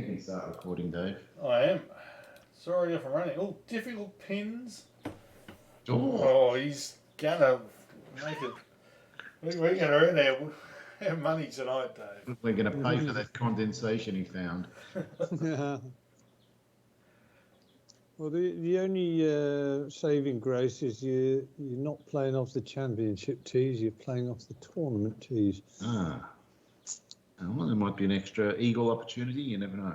can start recording, Dave. I am. Sorry if I'm running. Oh, difficult pins. Oh, Oh, he's gonna make it. We're gonna earn our money tonight, Dave. we're going to pay for that condensation he found. Yeah. Well, the only saving grace is you're not playing off the championship tees, you're playing off the tournament tees. Ah. Oh, well, there might be an extra eagle opportunity. You never know.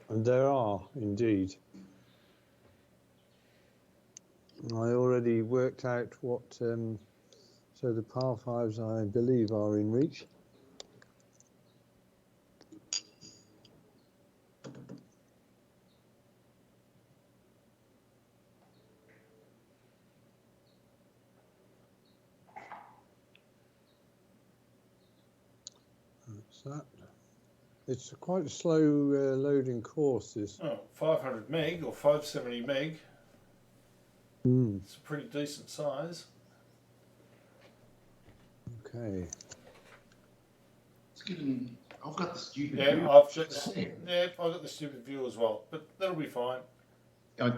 And there are, indeed. I already worked out what, so the par fives, I believe, are in reach. That's that. It's quite a slow loading course, this. Oh, 500 meg or 570 meg. It's a pretty decent size. Okay. It's getting. I've got the stupid. Yeah, view. I've got the stupid view as well, but that'll be fine. I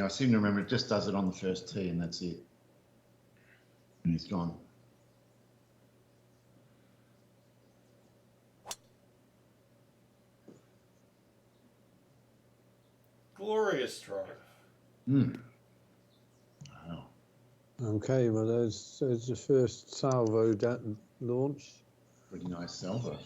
seem to remember it just does it on the first tee, and that's it. And it's gone. Glorious drive. Wow. Okay, well, there's the first salvo launch. Pretty nice salvo.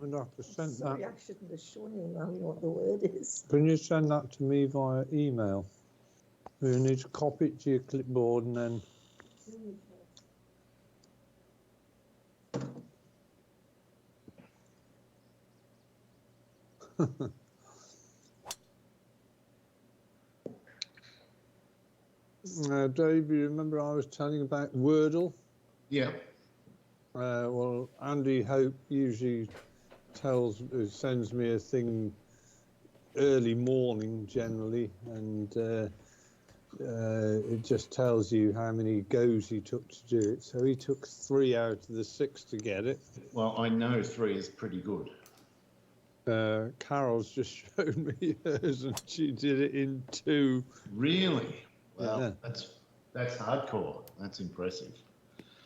I'd have to send Sorry, that. I shouldn't have shown you, Mummy, what the word is. Can you send that to me via email? You need to copy it to your clipboard and then. Dave, you remember I was telling you about Wordle? Yeah. Well, Andy Hope usually sends me a thing early morning generally, and it just tells you how many goes he took to do it. So he took 3 out of the 6 to get it. Well, I know 3 is pretty good. Carol's just showed me hers, and she did it in 2. Really? Well, Yeah. that's hardcore. That's impressive.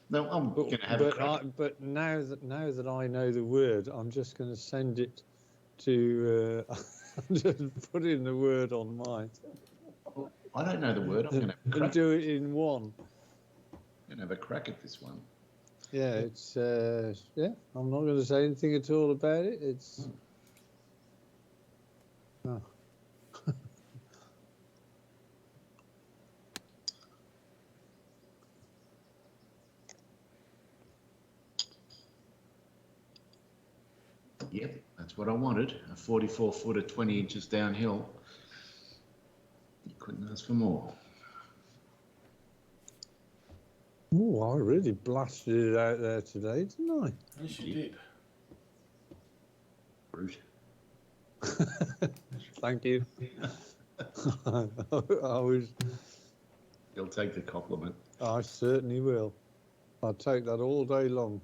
No, I'm going to have a crack. But now that I know the word, I'm just going to send it to. Just put in the word on mine. Well, I don't know the word. I'm going to have a crack. And do it in 1. I'm going to have a crack at this one. Yeah, it's yeah. I'm not going to say anything at all about it. It's. Oh. Yep, that's what I wanted. A 44-footer, 20 inches downhill. You couldn't ask for more. Oh, I really blasted it out there today, didn't I? Yes, you did. Brute. Thank you. I was. You'll take the compliment. I certainly will. I'll take that all day long.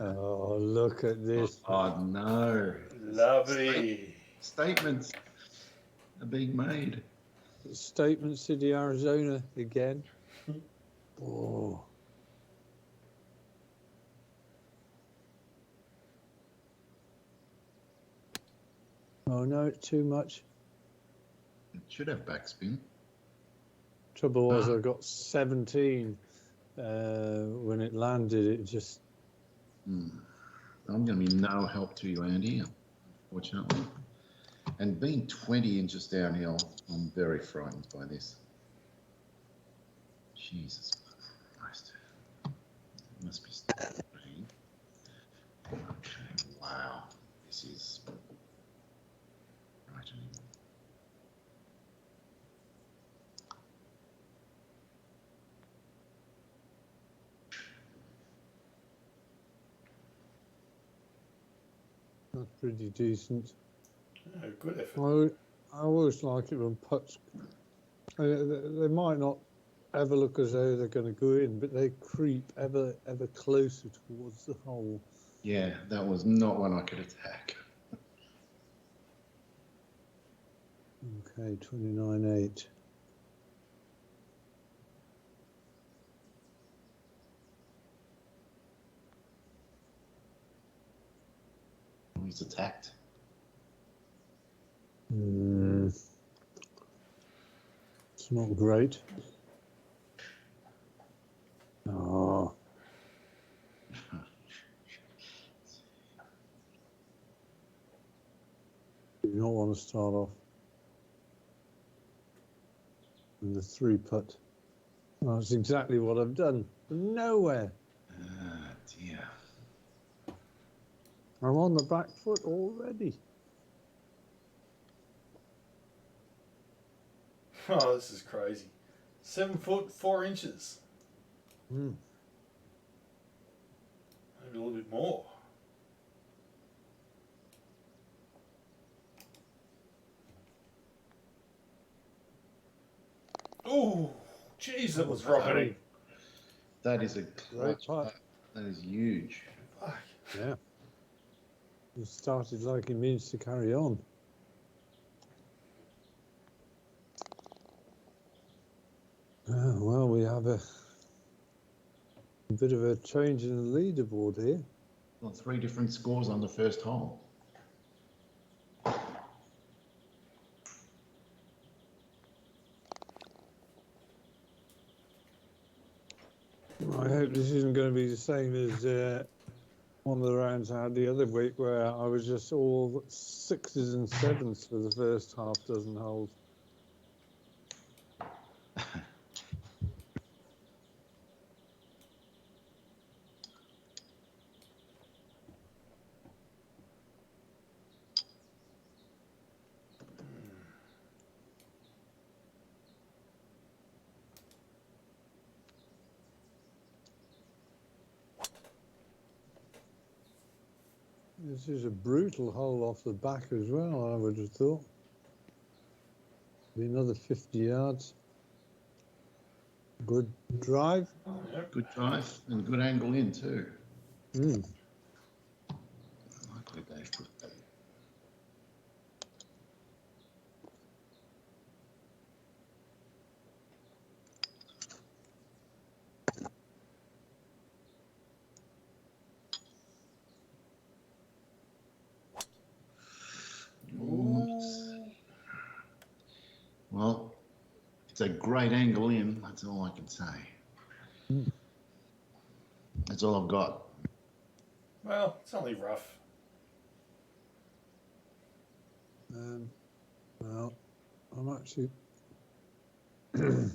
Oh, look at this. Oh, no. Lovely. Statements are being made. Statement City, Arizona again. Oh. Oh, no, it's too much. It should have backspin. Trouble was I got 17 when it landed. It just. I'm going to be no help to you, Andy, unfortunately. And being 20 inches downhill, I'm very frightened by this. Jesus Christ. It must be rain. Okay, wow. This is frightening. That's pretty decent. Good effort. I always like it when putts. They might not ever look as though they're going to go in, but they creep ever closer towards the hole. Yeah, that was not one I could attack. Okay, 29.8. He's attacked. It's not great. Oh. You don't want to start off with the 3-putt. That's exactly what I've done. Nowhere. Ah, dear. I'm on the back foot already. Oh, this is crazy. 7 foot 4 inches. Maybe a little bit more. Oh, jeez, that was rocketing. That is a Great clutch putt. putt. That is huge. Fuck. Yeah. It started like it means to carry on. Well, we have a bit of a change in the leaderboard here. Well, 3 different scores on the first hole. I hope this isn't going to be the same as one of the rounds I had the other week, where I was just all 6s and 7s for the first half dozen holes. This is a brutal hole off the back as well, I would have thought. Be another 50 yards. Good drive. Yep. Good drive and good angle in too. Mm. Likely they've put that. Well, it's a great angle in. That's all I can say. That's all I've got. Well, it's only rough. Well, I'm actually I'm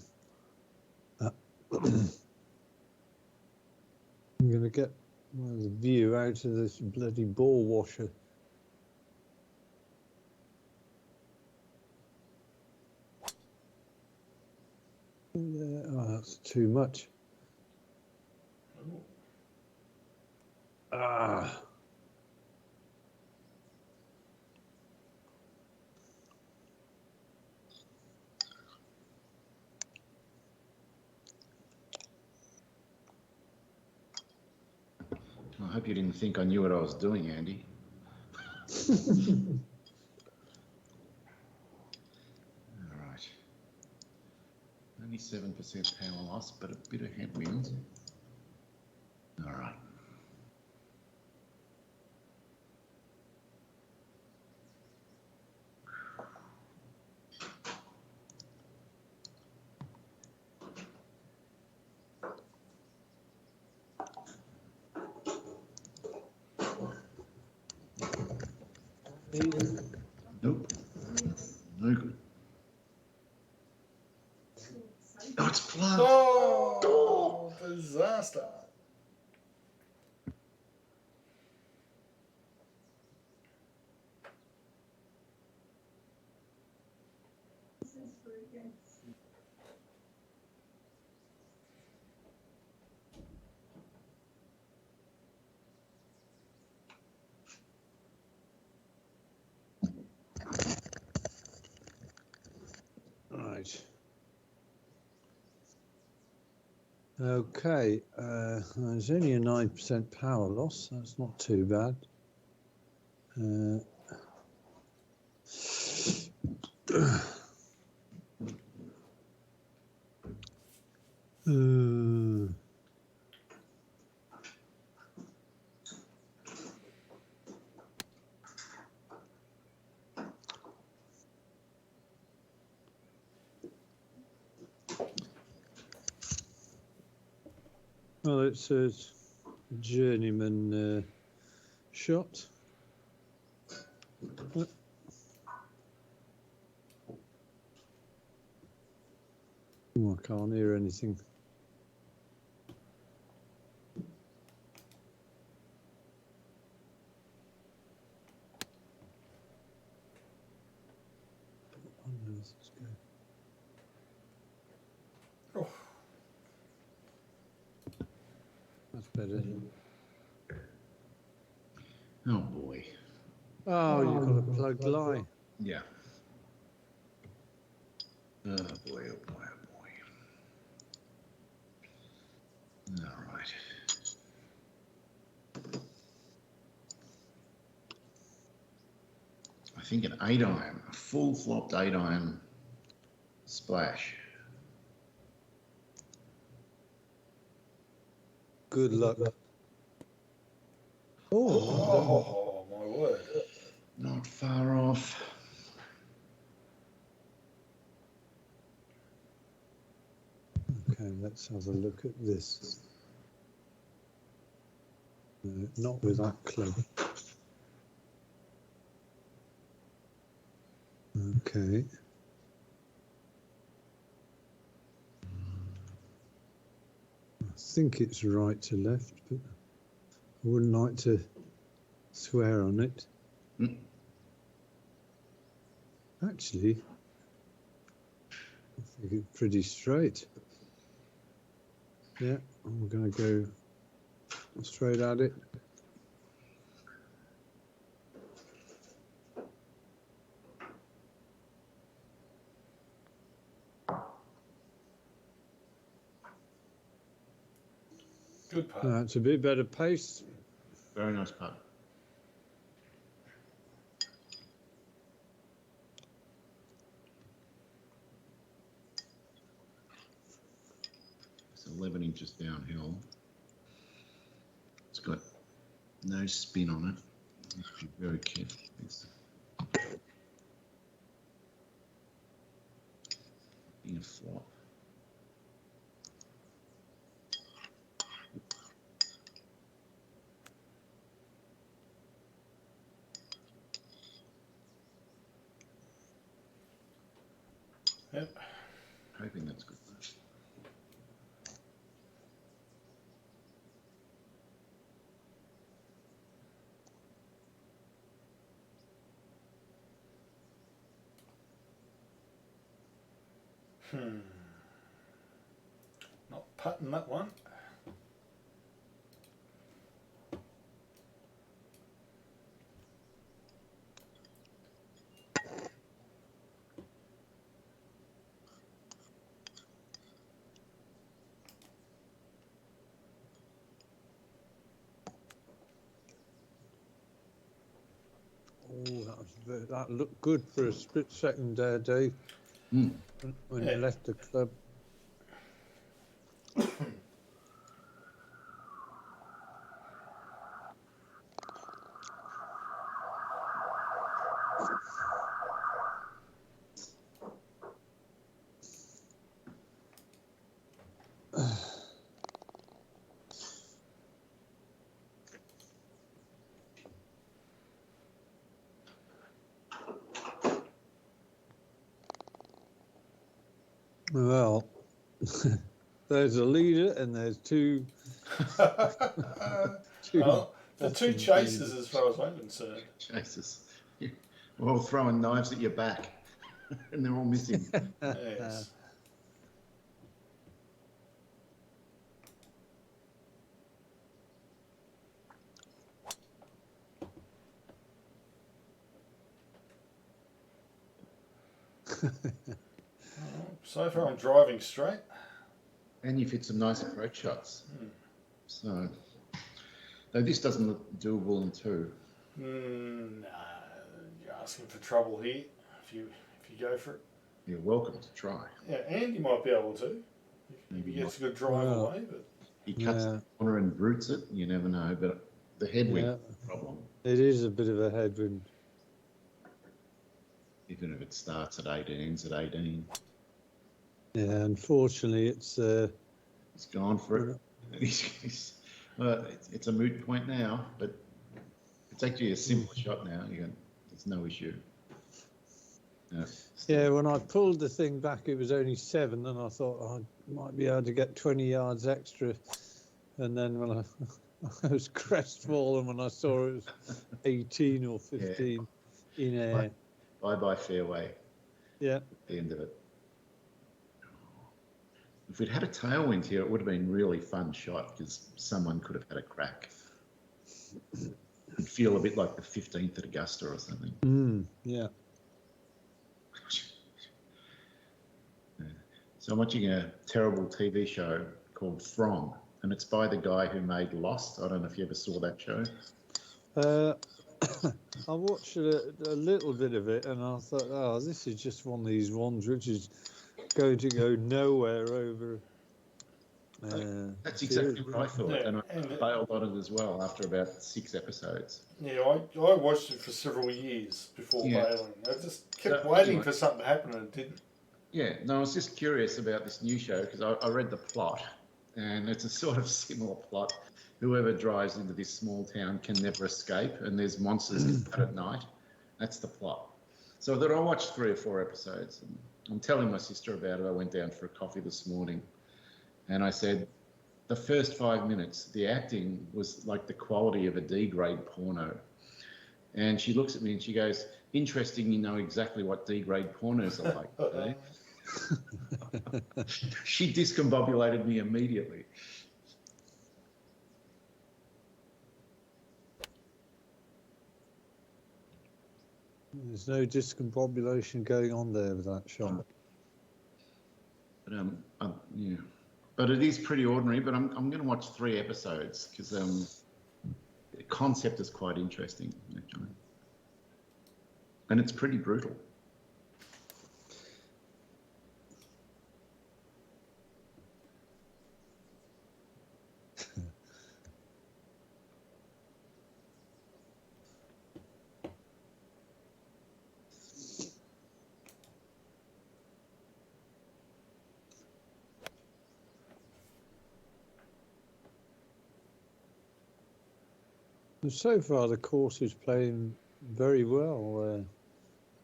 going to get the view out of this bloody ball washer. Oh, that's too much. Ah. I hope you didn't think I knew what I was doing, Andy. All right. Only 7% power loss, but a bit of headwind. All right. Nope. No good. Oh, it's plugged. Oh, disaster. Right. Okay, there's only a 9% power loss. That's not too bad. Well, it's a journeyman shot. Oh, I can't hear anything. Oh, no, this is good. Oh. That's better. Oh boy. Oh, you've got a plugged line. Yeah. Oh boy, oh boy, oh boy. All right. I think an 8-iron, a full flopped 8-iron splash. Good luck. Oh, Oh, my word. Not far off. okay, let's have a look at this. No, not with that club. Okay. I think it's right to left, but I wouldn't like to swear on it. Mm. Actually, I think it's pretty straight. Yeah, I'm going to go straight at it. Good putt. It's a bit better pace. Very nice putt. It's 11 inches downhill. It's got no spin on it. You have to be very careful. It's being a flop. Yep. Hoping that's good. Not putting that one. Oh, that looked good for a split second there, Dave. Mm. When Yeah. you left the club. Well, there's a leader and there's two. Well, the two bottom chasers, leaders. as far as I'm concerned. Jesus. We're all throwing knives at your back and they're all missing. Yes. So far I'm driving straight. And you've hit some nice approach shots. Hmm. So, though this doesn't look doable in 2. Nah, you're asking for trouble here. If you go for it, You're welcome to try. yeah, and you might be able to. If Maybe he gets a good drive Well, away, but He cuts the corner and roots it. You never know, but the headwind Yeah, is a problem. it is a bit of a headwind. Even if it starts at 8 and ends at 18. Yeah, unfortunately, it's He's gone for it. It's a moot point now, but it's actually a simple shot now. It's no issue. Yeah, when I pulled the thing back, it was only 7, and I thought I might be able to get 20 yards extra. And then when I was crestfallen when I saw it was 18 or 15 in air. Bye fairway. Yeah. At the end of it. If we'd had a tailwind here, it would have been a really fun shot because someone could have had a crack. It'd feel a bit like the 15th at Augusta or something. Yeah. So I'm watching a terrible TV show called From, and it's by the guy who made Lost. I don't know if you ever saw that show. I watched a little bit of it, and I thought, oh, this is just one of these ones which is going to go nowhere over. That's exactly what I thought, Yeah, and I bailed on it as well after about 6 episodes. yeah, I watched it for several years before bailing. I just kept waiting for something to happen and it didn't. Yeah, no, I was just curious about this new show because I read the plot, and it's a sort of similar plot. Whoever drives into this small town can never escape, and there's monsters out at night. That's the plot. So that I watched 3 or 4 episodes, and I'm telling my sister about it. I went down for a coffee this morning, and I said, the first 5 minutes, the acting was like the quality of a D-grade porno. And she looks at me and she goes, interesting, you know exactly what D-grade pornos are like. Okay? She discombobulated me immediately. There's no discombobulation going on there with that shot. But yeah, but it is pretty ordinary. But I'm going to watch 3 episodes because the concept is quite interesting, actually, and it's pretty brutal. So far, the course is playing very well. I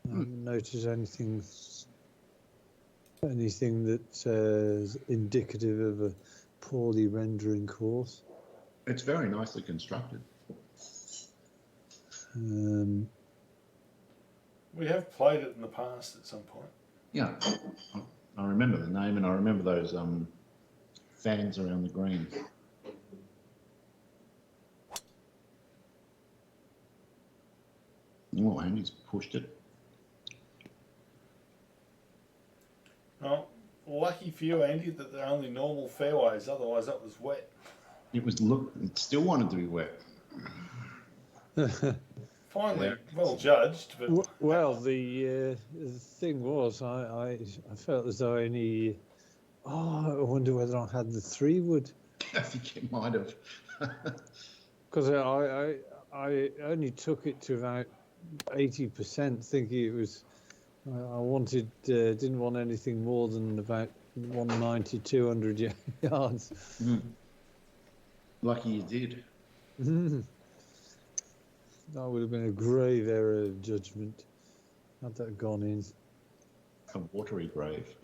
haven't noticed anything that is indicative of a poorly rendering course. It's very nicely constructed. We have played it in the past at some point. Yeah, I remember the name, and I remember those fans around the green. Oh, and he's pushed it. Oh, lucky for you, Andy, that they're only normal fairways. Otherwise, that was wet. It still wanted to be wet. Finally, well judged, but well, the thing was, I felt as though I wonder whether I had the 3 wood. I think it might have. Because I only took it to about 80%, thinking it was. I didn't want anything more than about 190, 200 yards. Lucky you did. That would have been a grave error of judgment had that gone in. A watery grave.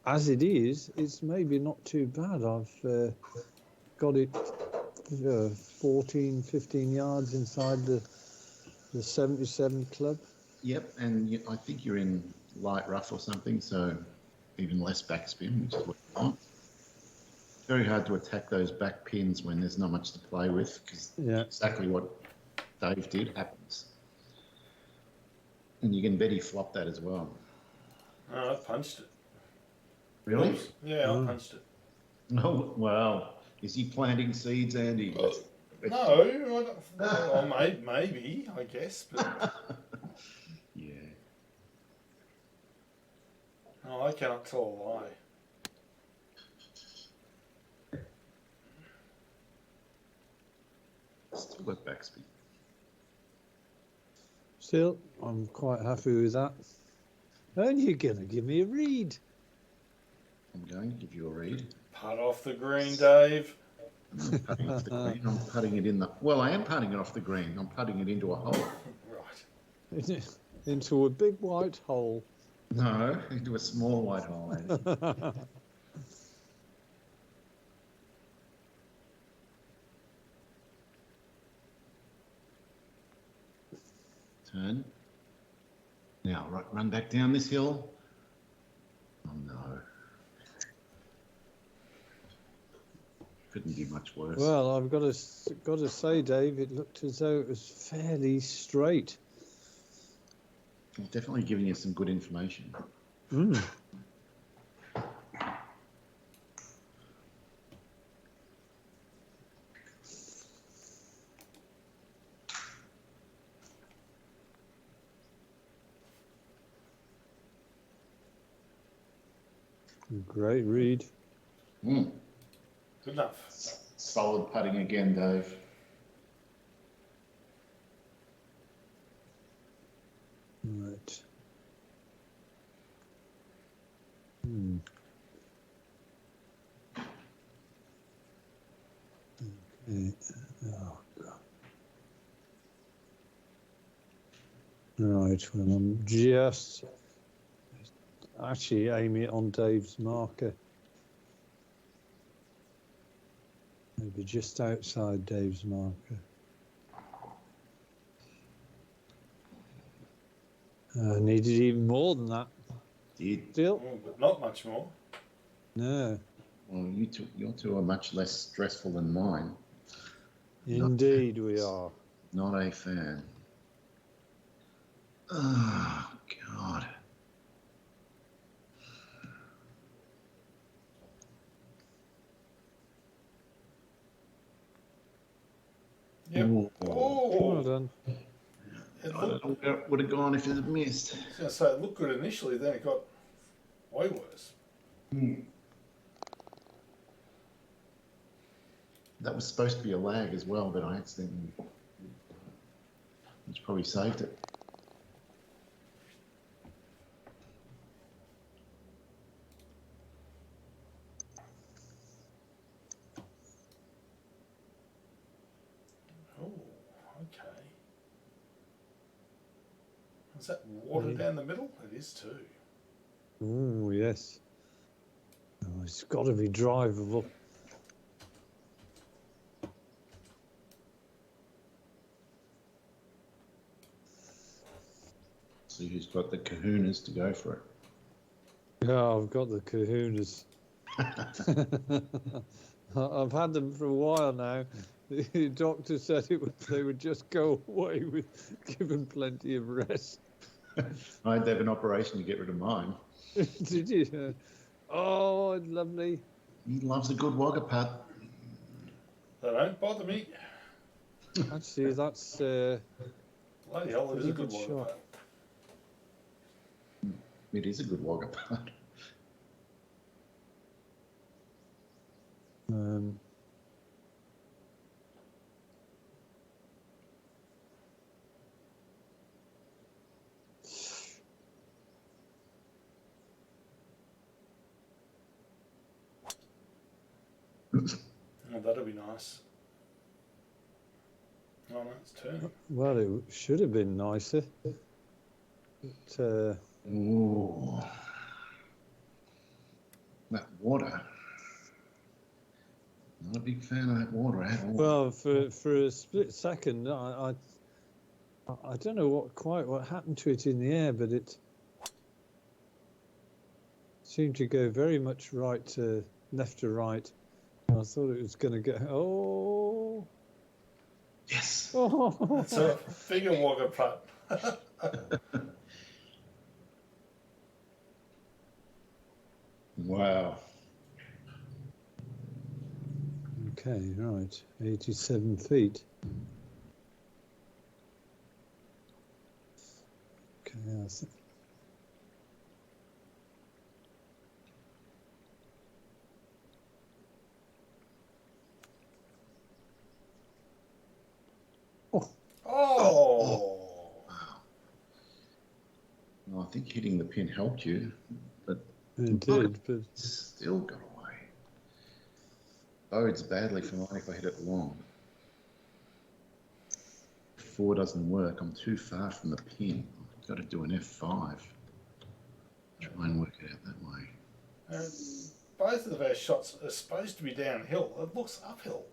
As it is, it's maybe not too bad. I've got it 14, 15 yards inside the 77 club. Yep, and I think you're in light rough or something, so even less backspin, which is what you want. Very hard to attack those back pins when there's not much to play with, because exactly what Dave did happens. And you can bet he flopped that as well. I punched it. Really? Oops. Yeah, I punched it. Oh, well, is he planting seeds, Andy? That's the No, question. well, maybe, I guess, but Yeah. no, I cannot tell a lie. Still got backspin. Still, I'm quite happy with that. And you're going to give me a read. I'm going to give you a read. Putt off the green, Dave. I'm not putting off the green. I'm putting it in the. Well, I am putting it off the green. I'm putting it into a hole. Right. Into a big white hole. No, into a small white hole, Andy. Turn. Now, run back down this hill. Oh no. Couldn't be much worse. Well, I've got to say, Dave, it looked as though it was fairly straight. I'm definitely giving you some good information. Mm. Great read. Mm. Good enough. Solid putting again, Dave. Right. Hmm. Okay. Oh, God. Right. Well, I'm just actually aiming it on Dave's marker. Maybe just outside Dave's marker. Needed even more than that. Did. Still? But not much more. No. Well, your two are much less stressful than mine. Indeed, we are. Not a fan. Oh, God. Yep. Ooh. Oh, Well done. it I looked, don't know where it would have gone if it had missed. I was going to say it looked good initially, then it got way worse. That was supposed to be a lag as well, but I accidentally, which probably saved it. Oh, okay. Is that water down the middle? It is too. Oh, yes. Oh, it's got to be drivable. See who's got the kahunas to go for it. Yeah, I've got the kahunas. I've had them for a while now. The doctor said they would just go away with given plenty of rest. I had to have an operation to get rid of mine. Did you? Oh, lovely. He loves a good wagga putt. They don't bother me. Actually, that's Bloody hell, it is pretty a good good water shot. putt. It is a good wagga putt. Oh, that'll be nice. Oh, no, it's turning. Well, it should have been nicer. But, Ooh. That water. Not a big fan of that water at all. well, for a split second, I don't know what happened to it in the air, but it seemed to go very much left to right. I thought it was going to go. Oh. Yes. Oh. It's a bigger wagga putt. Wow. Okay, right. 87 feet. Okay, that's Oh! Wow. Well, I think hitting the pin helped you, but it did, but it's still got away. Bodes badly for mine if I hit it long. 4 doesn't work. I'm too far from the pin. I've got to do an F5. Try and work it out that way. Both of our shots are supposed to be downhill. It looks uphill.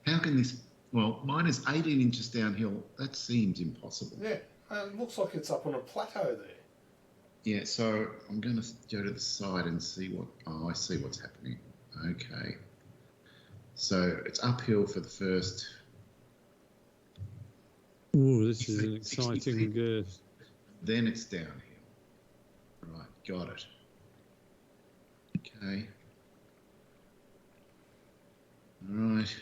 How can this? Well, mine is 18 inches downhill. That seems impossible. Yeah, it looks like it's up on a plateau there. Yeah, so I'm going to go to the side and see what. Oh, I see what's happening. Okay. So it's uphill for the first. oh, this is 60 an exciting feet. Then it's downhill. Right, got it. Okay. All right.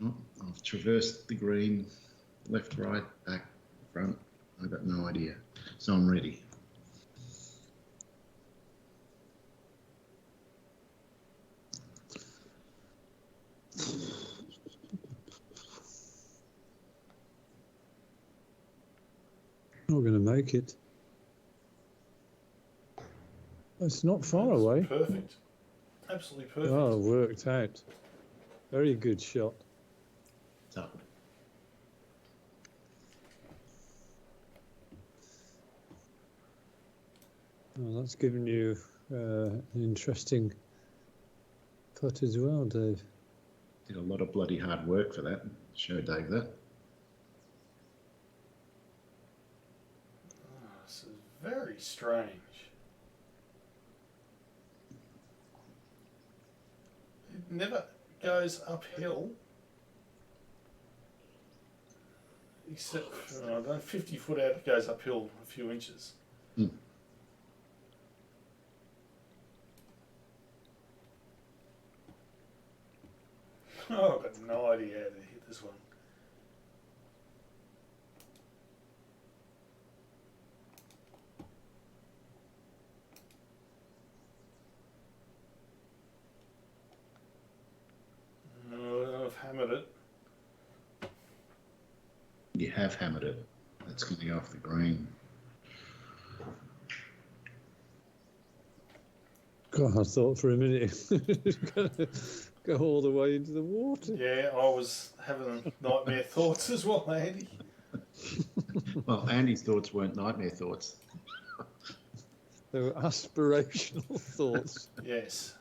Oh, I've traversed the green, left, right, back, front. I've got no idea. So I'm ready. Not going to make it. It's not far That's away. Perfect. Absolutely perfect. Oh, worked out. Very good shot. So, Oh, that's given you an interesting putt as well, Dave. did a lot of bloody hard work for that. Show Dave that. This is very strange. It never goes uphill. Except, I don't know, 50 foot out it goes uphill a few inches. Hmm. Oh, I've got no idea how to hit this one. I've hammered it. You have hammered it. That's going to go off the green. God, I thought for a minute it was going to go all the way into the water. Yeah, I was having nightmare thoughts as well, Andy. Well, Andy's thoughts weren't nightmare thoughts. They were aspirational thoughts. Yes.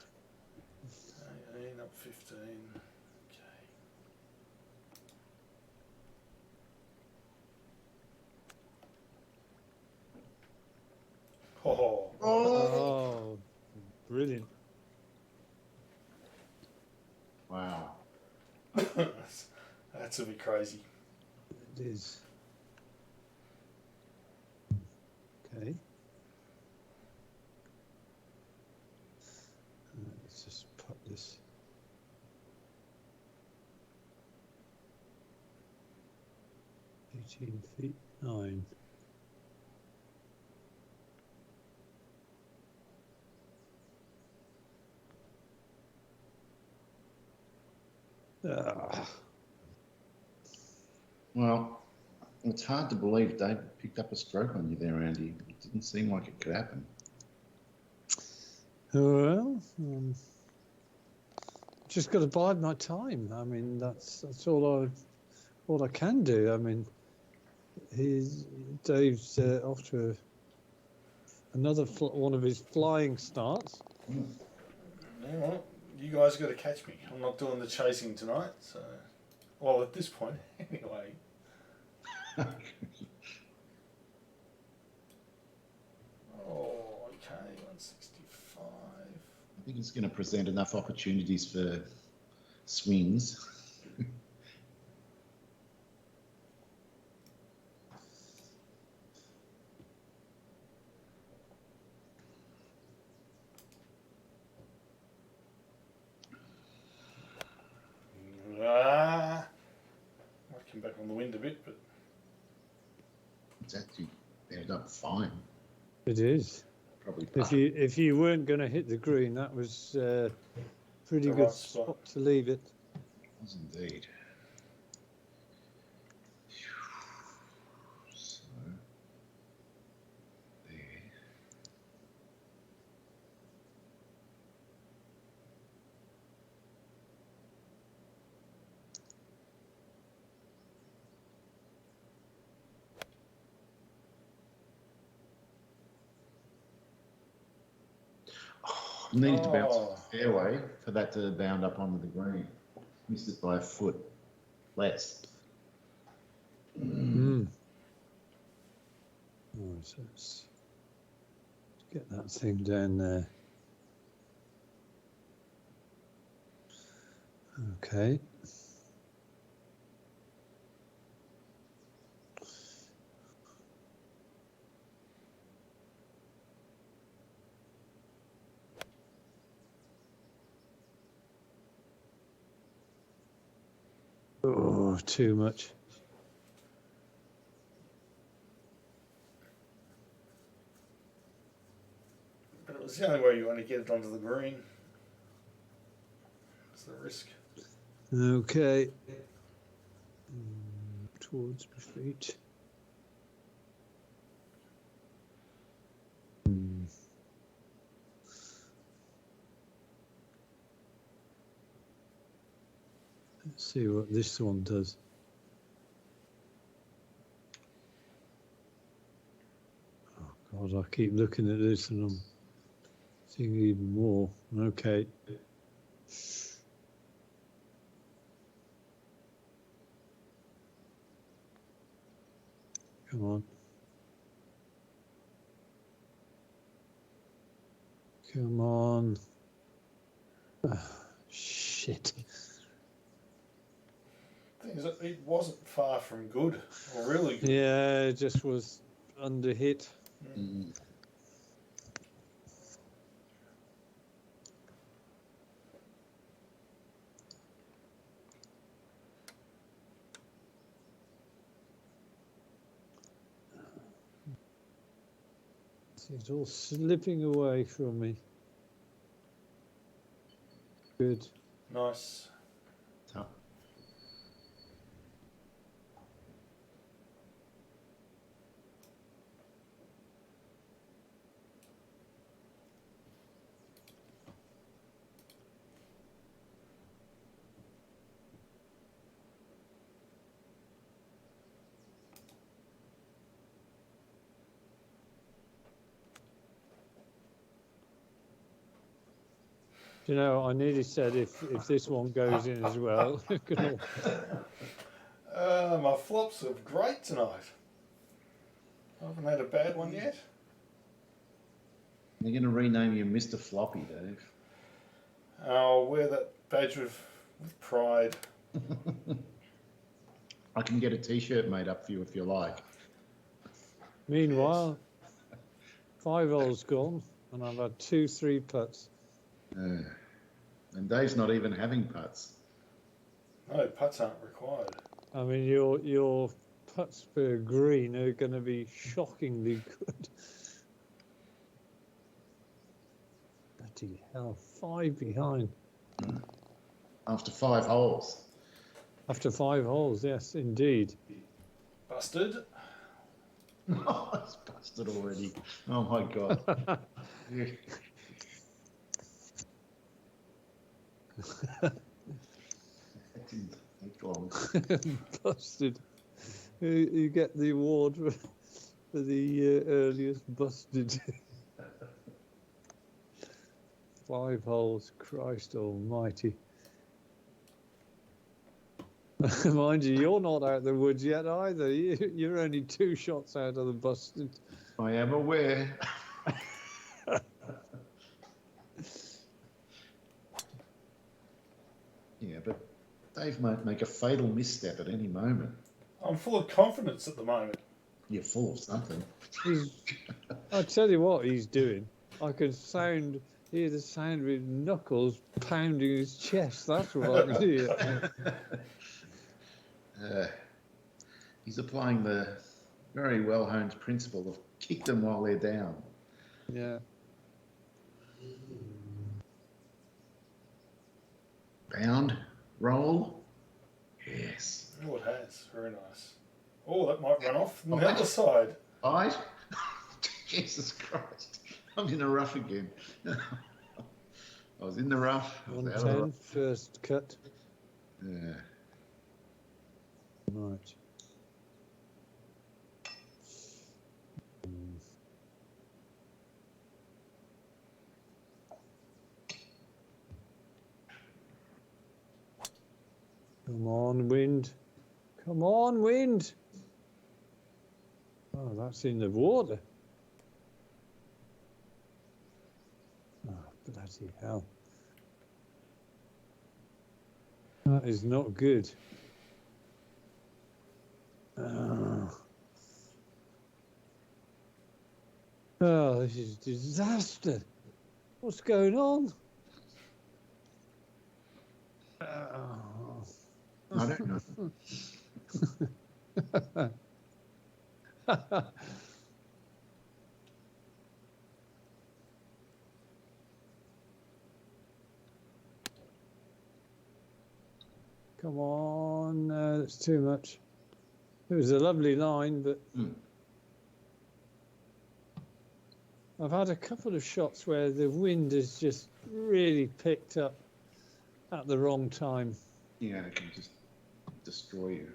18 up 15. Okay. Oh. Oh, brilliant. Wow. That's a bit crazy. It is. Okay. Let's just put this. $18.9 feet. Ah. Well, it's hard to believe Dave picked up a stroke on you there, Andy. It didn't seem like it could happen. Well, just got to bide my time. I mean, that's all I can do. I mean, Dave's off to another one of his flying starts. Yeah, well, you guys got to catch me. I'm not doing the chasing tonight, so. Well, at this point, anyway. Oh, okay, 165. I think it's going to present enough opportunities for swings. fine. It is. Probably If you weren't going to hit the green, that was pretty The good right spot. spot to leave it. was indeed. So there. I needed to bounce off the fairway for that to bound up onto the green. Missed it by a foot less. Mm. Oh, so let's get that thing down there. Okay. Oh, too much. But it was the only way you want to get it onto the green. It's the risk. Okay. Towards my feet. Let's see what this one does. Oh God, I keep looking at this and I'm seeing even more. Okay. Come on. Come on. Ah, shit. Thing is, it wasn't far from good, or really good. Yeah, it just was under hit. Mm. It's all slipping away from me. Good. Nice. Tough. You know, I nearly said if this one goes in as well, My flops are great tonight. I haven't had a bad one yet. They're going to rename you Mr. Floppy, Dave. I'll wear that badge with pride. I can get a T-shirt made up for you if you like. Meanwhile, 5 holes gone, and I've had 2 3 putts. And Dave's not even having putts. No, putts aren't required. I mean, your putts per green are going to be shockingly good. Bloody hell, 5 behind. After 5 holes. After 5 holes, yes, indeed. Busted. Oh, it's busted already. Oh my God. Yeah. That didn't take long. Busted. You get the award for the earliest busted. 5 holes, Christ almighty. Mind you, you're not out of the woods yet either. You're only 2 shots out of the busted. I am aware. Yeah, but Dave might make a fatal misstep at any moment. I'm full of confidence at the moment. You're full of something. I tell you what he's doing. I could hear the sound of his knuckles pounding his chest. That's what I can hear. He's applying the very well-honed principle of Kick them while they're down. Yeah. Bound, roll. Yes. Oh, it has. Very nice. Oh, that might run off on the other side. Right? Jesus Christ. I'm in the rough again. I was in the rough. I was out of the 110, rough. first cut. Yeah. Right. Come on, wind. Come on, wind. Oh, that's in the water. Oh, bloody hell. That is not good. Oh, this is a disaster. What's going on? Oh. I don't know. Come on, no, that's too much. It was a lovely line, but I've had a couple of shots where the wind has just really picked up at the wrong time. Yeah, it can just destroy you.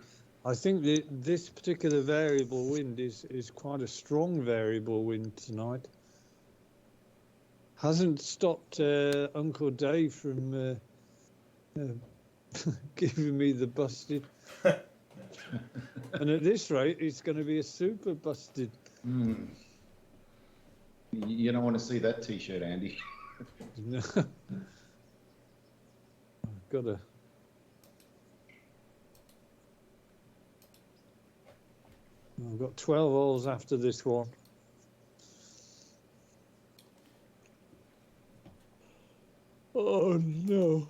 I think that this particular variable wind is quite a strong variable wind tonight. Hasn't stopped Uncle Dave from giving me the busted. And at this rate, it's going to be a super busted. You don't want to see that T-shirt, Andy. No. I've got to. I've got 12 holes after this one. Oh no.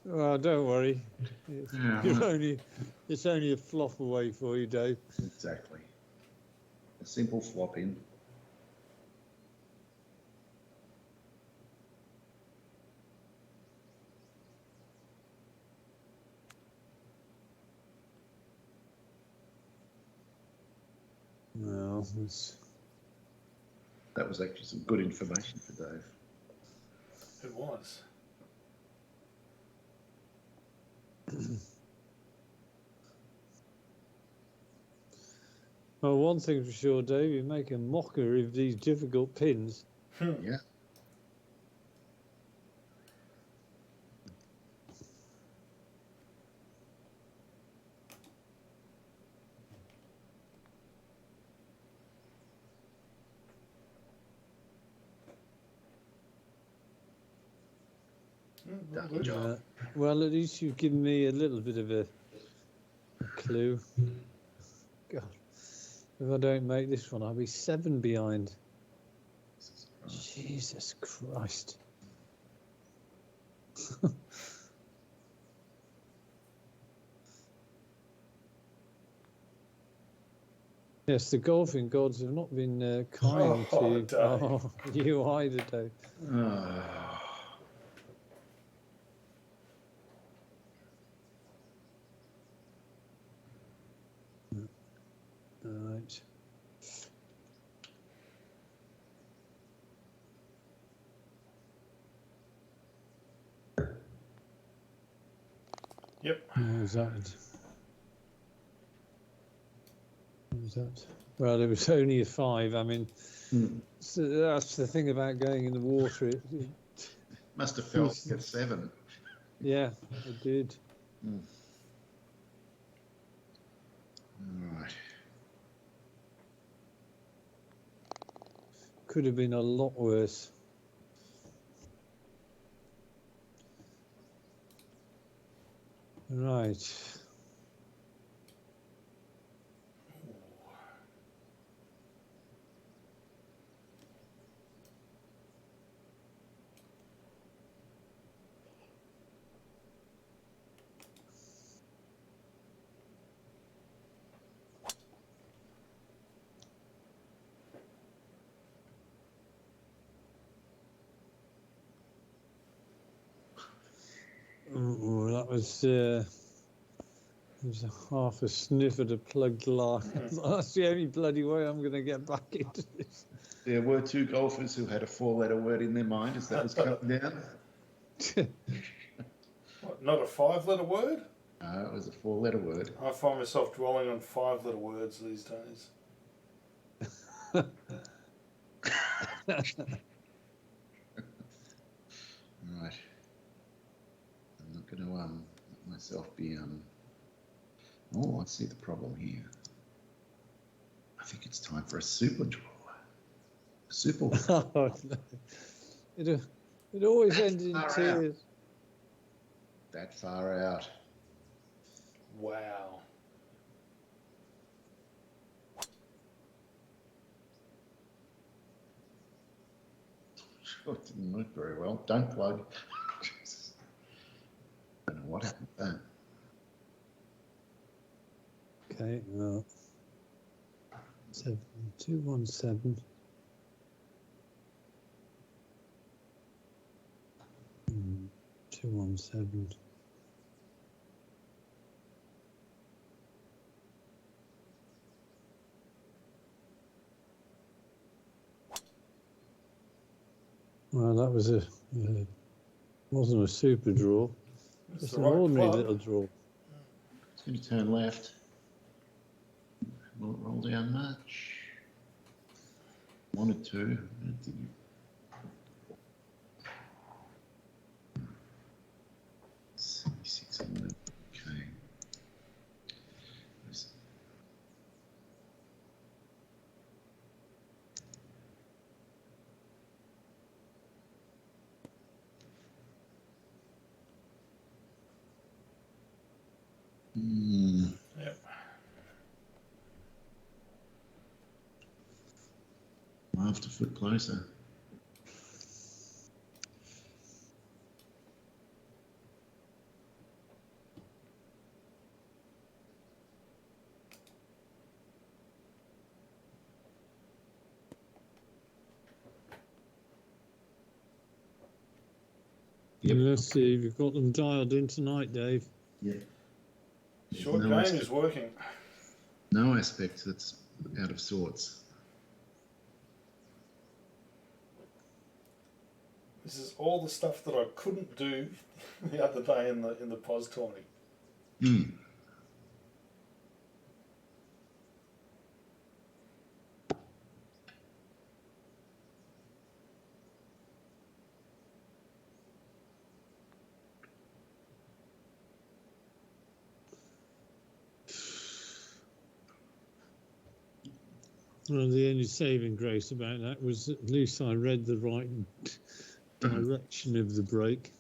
Oh, don't worry. It's only a flop away for you, Dave. Exactly. A simple flop in. Well, That was actually some good information for Dave. It was. well, one thing for sure, Dave, you make a mockery of these difficult pins. Yeah. Good job. Well, at least you've given me a little bit of a clue. God, if I don't make this one, I'll be 7 behind. Jesus Christ. Yes, the golfing gods have not been kind to you either, Dave. Right. Yep. How's that? How's that? Well, it was only a 5. I mean, so that's the thing about going in the water. It Must have felt at 7. yeah, it did. All right. Could have been a lot worse. Right. that was it was half a sniff at a plugged line. That's the only bloody way I'm going to get back into this. There were two golfers who had a four-letter word in their mind as that was coming down. What, not a 5-letter word? No, it was a four-letter word. I find myself dwelling on 5-letter words these days. Right. I'm not going to let myself be Oh, I see the problem here. I think it's time for a super draw. Super. Oh, no. It always ends in far out. tears. That far out. Wow. Sure, it didn't work very well. Don't plug. Jesus. I don't know what happened there. Okay, well, 217. 217. Well, that was wasn't a super draw. It's Just the an right ordinary club. little draw. It's going to turn left. Will it roll down much? Wanted to. I don't think you- 76 on that. Okay. There's- Yep. Half a foot closer. Yep. Let's see if you've got them dialed in tonight, Dave. Yeah. Short No game aspect- is working. No aspect that's out of sorts. This is all the stuff that I couldn't do the other day in the pos tourney. Hmm. Well, the only saving grace about that was at least I read the right direction of the break.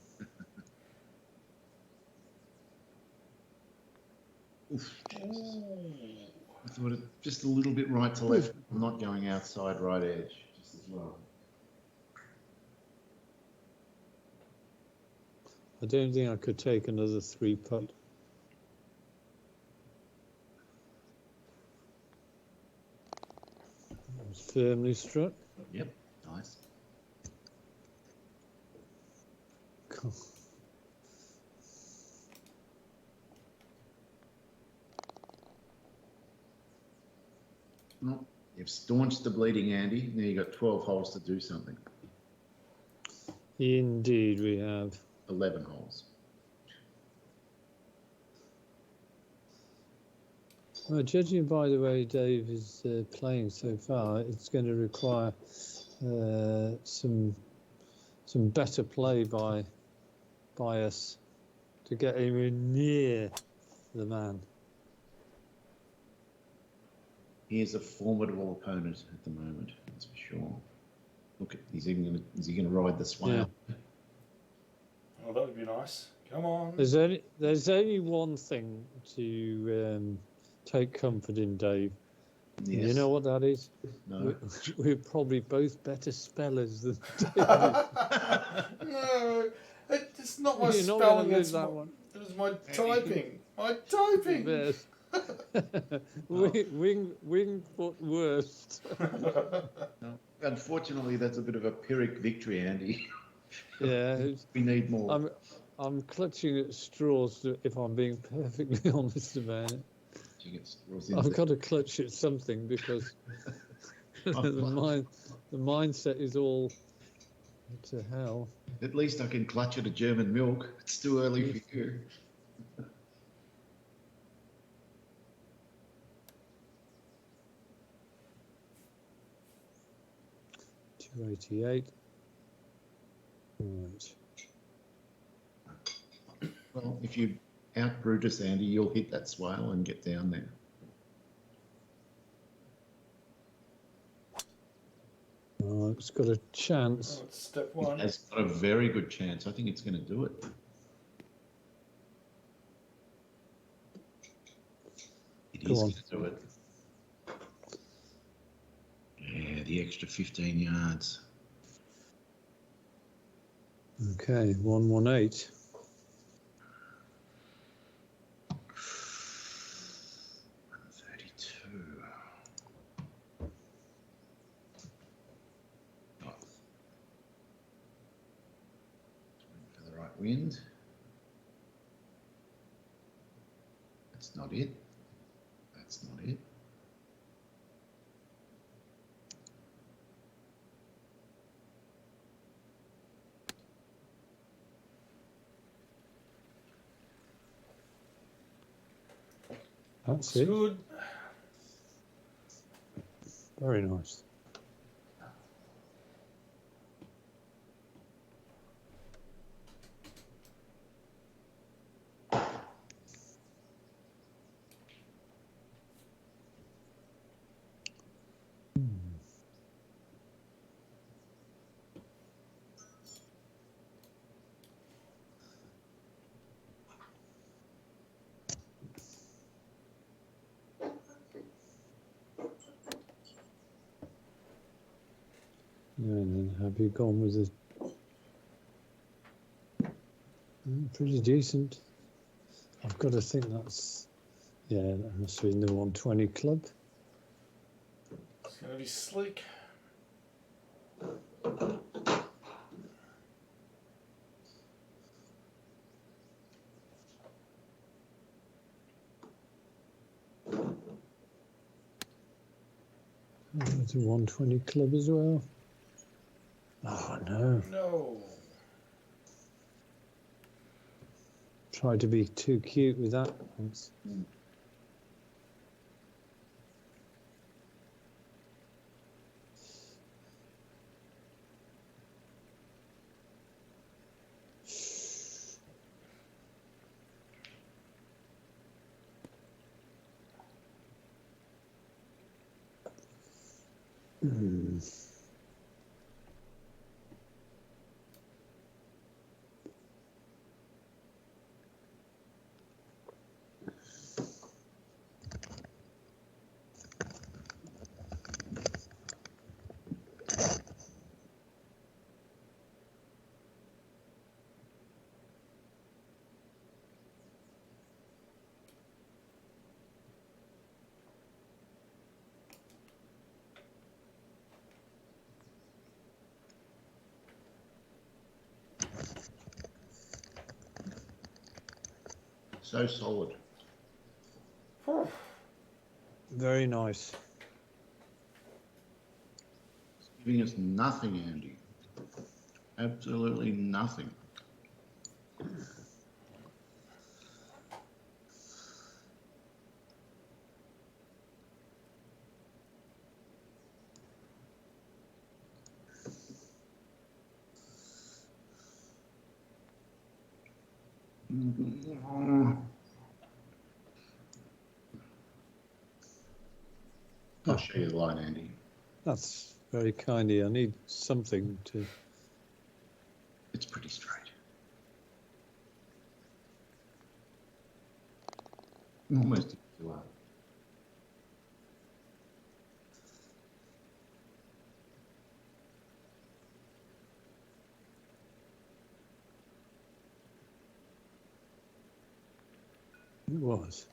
Oof. Jesus. Ooh. I thought it just a little bit right to left, not going outside right edge, just as well. I don't think I could take another 3-putt. It was firmly struck. Yep, nice. Cool. Well, you've staunched the bleeding, Andy. Now you've got 12 holes to do something. Indeed, we have. 11 holes. Well, judging by the way Dave is playing so far, it's going to require some better play by us to get anywhere near the man. He is a formidable opponent at the moment, that's for sure. Look, is he going to ride the swale? Yeah. Oh, that would be nice. Come on. There's only one thing to take comfort in, Dave. Yes. You know what that is? No. We're probably both better spellers than David. No, it's not my You're not spelling. gonna lose It's that my, one. it was my typing. My typing. Yes. wing foot worst. No. Unfortunately, that's a bit of a Pyrrhic victory, Andy. Yeah, We need more. I'm clutching at straws, if I'm being perfectly honest about it. You get straws I've into got to clutch at something because the mindset is all to hell. At least I can clutch at a German milk. It's too early for you. 288. Right. Well, if you out Brutus, Andy, you'll hit that swale and get down there. Oh, it's got a chance. Oh, it's step It one. has got a very good chance. I think it's going to do it. It Go is on. going to do it. Yeah, the extra 15 yards. Okay, 118. 132. Oh. For the right wind. That's not it. That's not it. That's It's it. good. Very nice. And then have you gone with a pretty decent? I've got to think that's, yeah, that must be in the 120 club. It's going to be slick. It's a 120 club as well. Oh no. No. Tried to be too cute with that. Thanks. So solid. Very nice. It's giving us nothing, Andy. Absolutely nothing. I'll show you the line, Andy. That's very kind of you. I need something to. It's pretty straight. Almost to It was.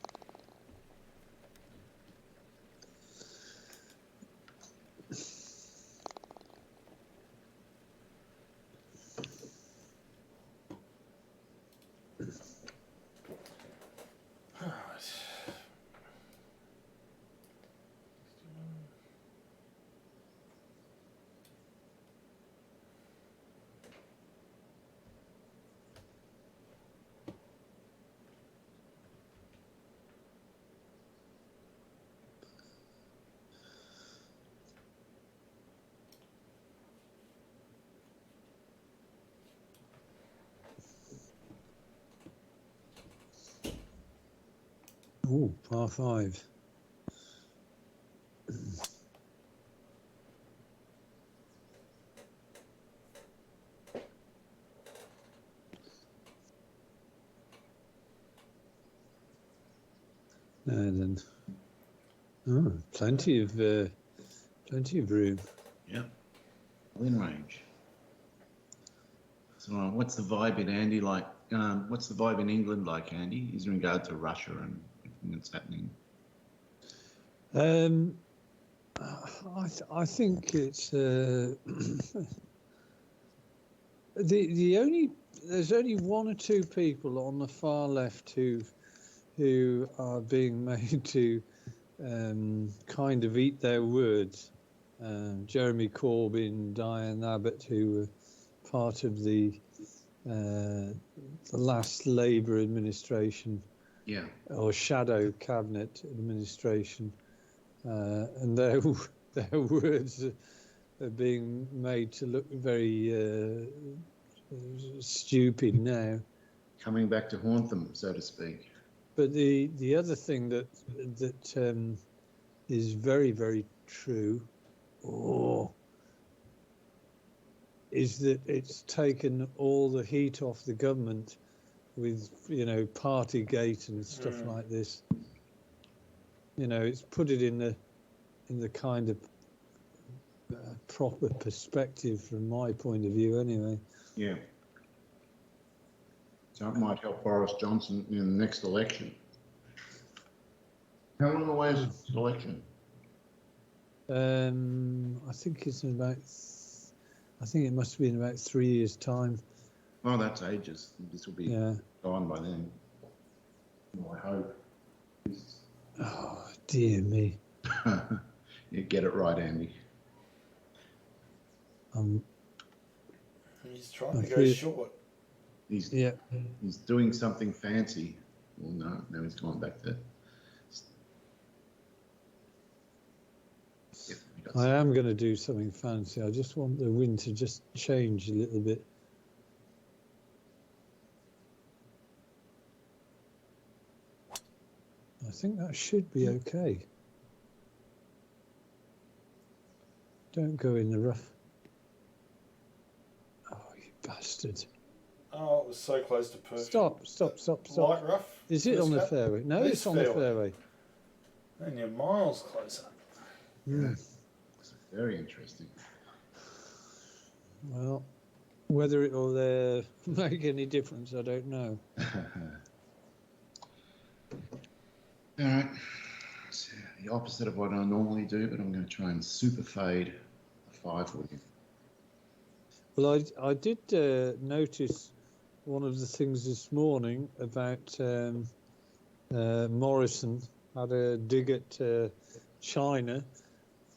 Oh, par 5. And then, plenty of room. Yep. Win range. So, what's the vibe in Andy like? What's the vibe in England like, Andy, in regard to Russia and everything that's happening? I think it's there's only one or two people on the far left who are being made to kind of eat their words. Jeremy Corbyn, Diane Abbott, who were part of the last Labour administration, Yeah. or shadow cabinet administration, and their words are being made to look very stupid now. Coming back to haunt them, so to speak. But the other thing that is very, very true, is that it's taken all the heat off the government with, Partygate and stuff like this. It's put it in the kind of proper perspective from my point of view, anyway. Yeah. So it might help Boris Johnson in the next election. How long away is the election? I think it's about. I think it must have been about 3 years' time. Oh, that's ages. This will be gone by then. Well, I hope. Oh, dear me. You get it right, Andy. He's trying to go short. He's doing something fancy. Well, no, he's gone back to. I am going to do something fancy. I just want the wind to just change a little bit. I think that should be okay. Don't go in the rough. Oh, you bastard. Oh, it was so close to perfect. Stop. Light rough? Is it on the fairway? No, it's on the fairway. And you're miles closer. Yeah. It's very interesting. Well, whether it will make any difference, I don't know. All right. It's the opposite of what I normally do, but I'm going to try and super fade a 5 with you. Well, I did notice one of the things this morning about Morrison had a dig at China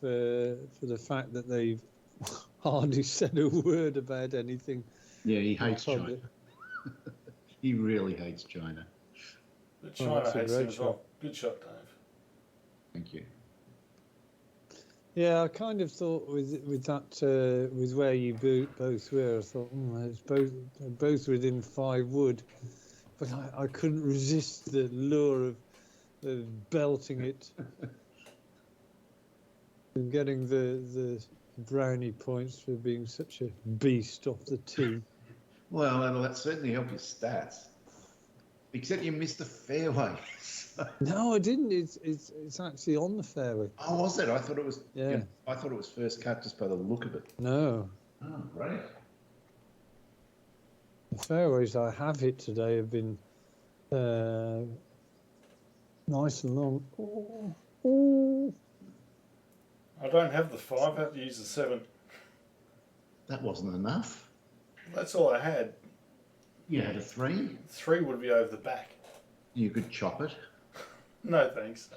for the fact that they've hardly said a word about anything. Yeah, he hates China. He really hates China. But China hates him as well. Good shot, Dave. Thank you. Yeah, I kind of thought with that with where you both were, I thought it's both within 5 wood, but I couldn't resist the lure of belting it and getting the brownie points for being such a beast off the tee. Well, that'll certainly help your stats. Except you missed the fairway. No, I didn't. It's actually on the fairway. Oh, was it? I thought it was. Yeah. I thought it was first cut just by the look of it. No. Oh, great. The fairways I have hit today have been nice and long. Oh. I don't have the 5. I have to use the 7. That wasn't enough. That's all I had. You had a 3. 3 would be over the back. You could chop it. No thanks.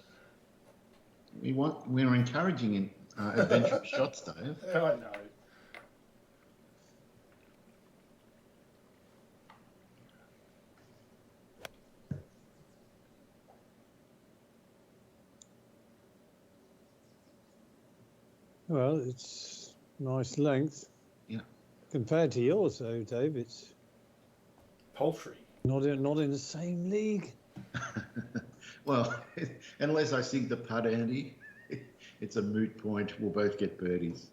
We're encouraging adventurous shots, Dave. I know. Well, it's nice length. Yeah. Compared to yours, though, Dave, it's Poultry. not in the same league. Well, unless I sink the putt, Andy, it's a moot point. We'll both get birdies.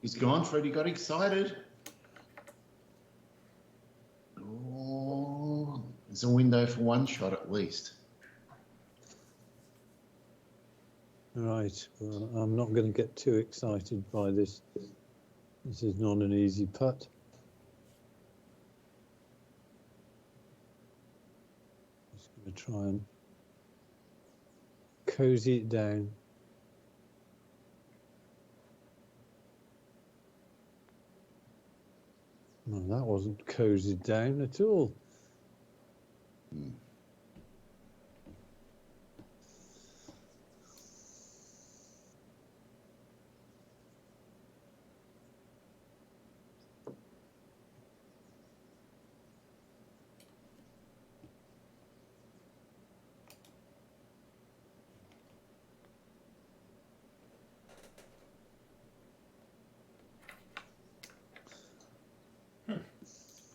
He's gone, Freddie got excited. Oh, there's a window for one shot at least. Right, well, I'm not going to get too excited by this. This is not an easy putt. Just going to try and cozy it down. Well, that wasn't cozied down at all.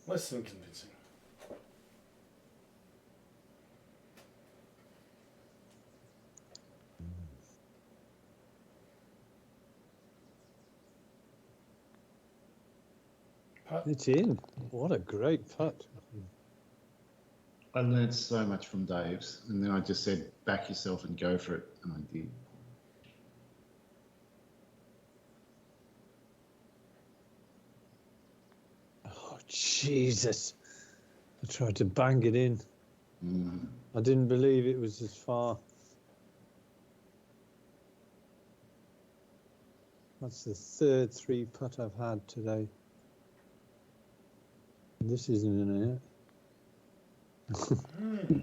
Less than convincing. Putt. It's in. What a great putt. I learned so much from Dave's, and then I just said, back yourself and go for it, and I did. Oh, Jesus. I tried to bang it in. I didn't believe it was as far. That's the third 3-putt I've had today. This isn't in it.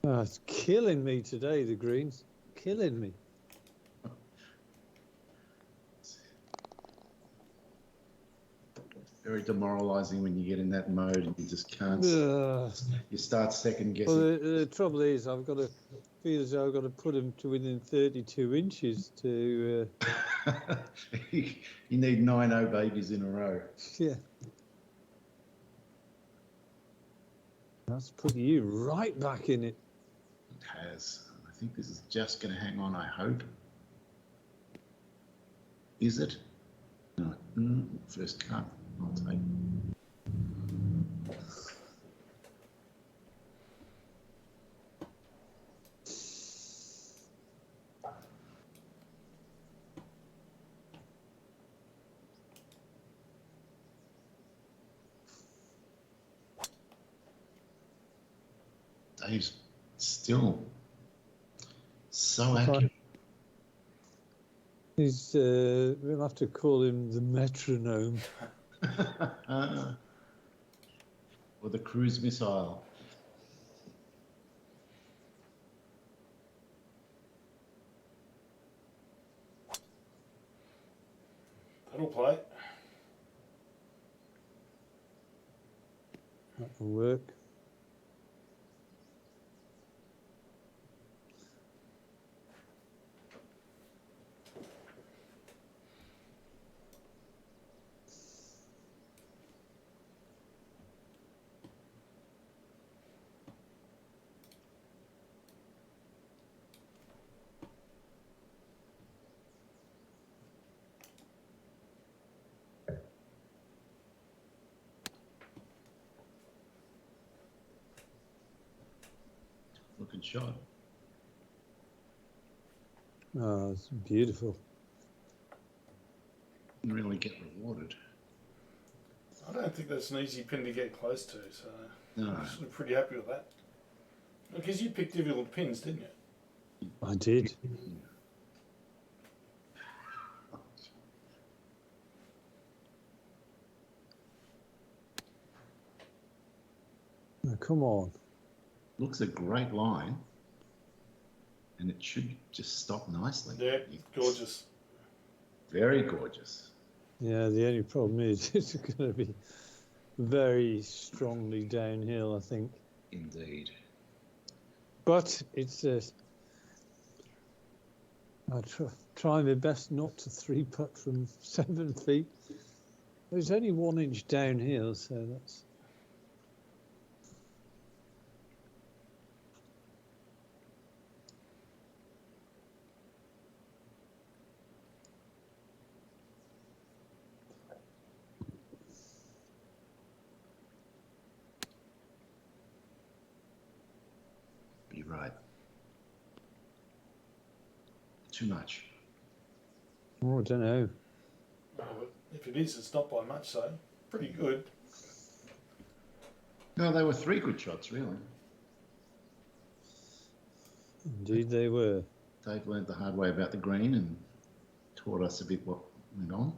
Oh, it's killing me today, the greens. Killing me. Very demoralising when you get in that mode and you just can't. You start second guessing. Well, the trouble is, I've got to feel as though I've got to put them to within 32 inches to. You need 9-0 babies in a row. Yeah. That's putting you right back in it. It has. I think this is just going to hang on, I hope. Is it? No. First cut. I'll take. Dave's still so accurate. He's. We'll have to call him the metronome. Or the cruise missile. That'll play. That will work. Looking shot. Oh, it's beautiful. Didn't really get rewarded. I don't think that's an easy pin to get close to, so No. I'm sort of pretty happy with that. Because you picked difficult pins, didn't you? I did. Now, come on. Looks a great line. and it should just stop nicely. Yeah, gorgeous. Very gorgeous. Yeah, the only problem is it's going to be very strongly downhill, I think. Indeed. But it's I try my best not to 3-putt from 7 feet. There's only 1 inch downhill, so that's. You're right. Too much. Oh, I don't know. Oh, but if it is, it's not by much, so pretty good. No, they were 3 good shots, really. Indeed, they were. Dave learned the hard way about the green and taught us a bit what went on.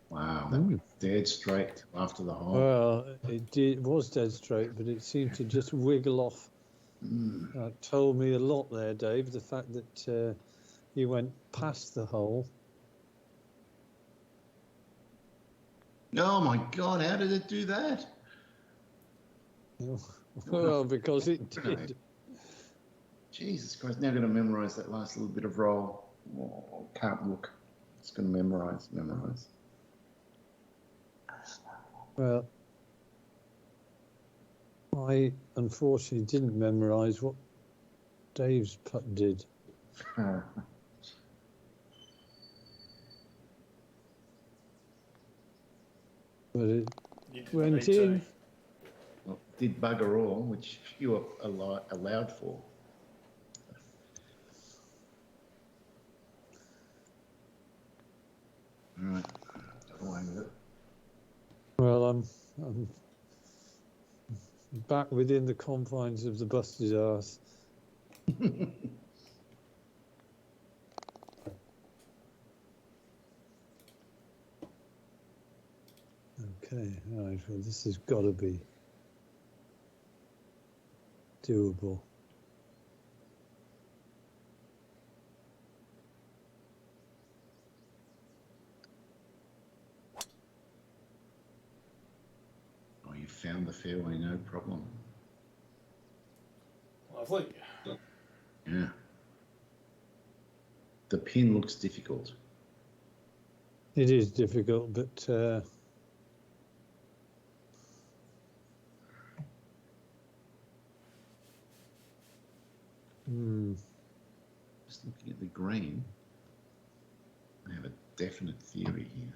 Wow, that went dead straight after the hole. Well, it was dead straight, but it seemed to just wiggle off. Told me a lot there, Dave, the fact that he went past the hole. Oh my God, how did it do that? Well, because it did. Jesus Christ, now I'm going to memorise that last little bit of roll. Oh, can't look. It's going to memorise. Well, I unfortunately didn't memorise what Dave's putt did. But it went in. Well, did bugger all, which you were allowed for. All right, away with it. Well, I'm back within the confines of the busted arse. Okay, right, well, this has got to be doable. Oh, you found the fairway, no problem. Lovely. Yeah. The pin looks difficult. It is difficult, but Just looking at the green, I have a definite theory here.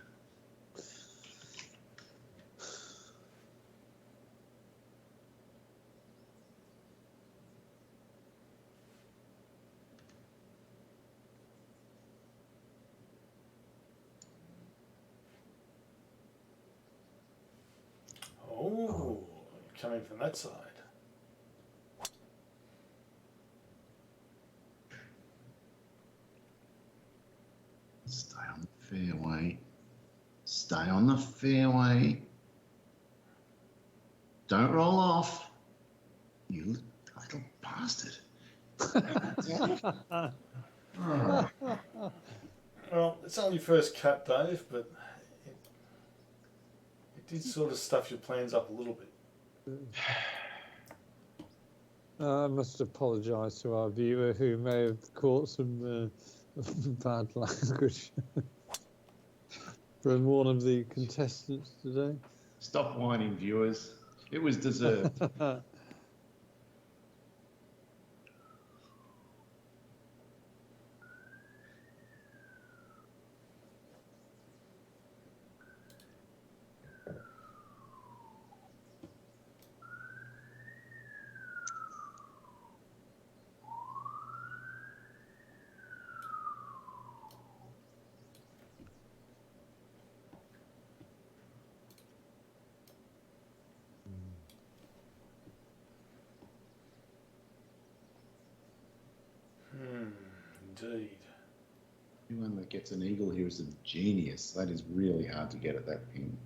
Oh, coming from that side. Stay on the fairway. Stay on the fairway. Don't roll off. You little bastard. Oh. Well, it's only first cut, Dave, but it did sort of stuff your plans up a little bit. I must apologise to our viewer who may have caught some bad language from one of the contestants today. Stop whining, viewers. It was deserved. Indeed. Anyone that gets an eagle here is a genius. That is really hard to get at that pin.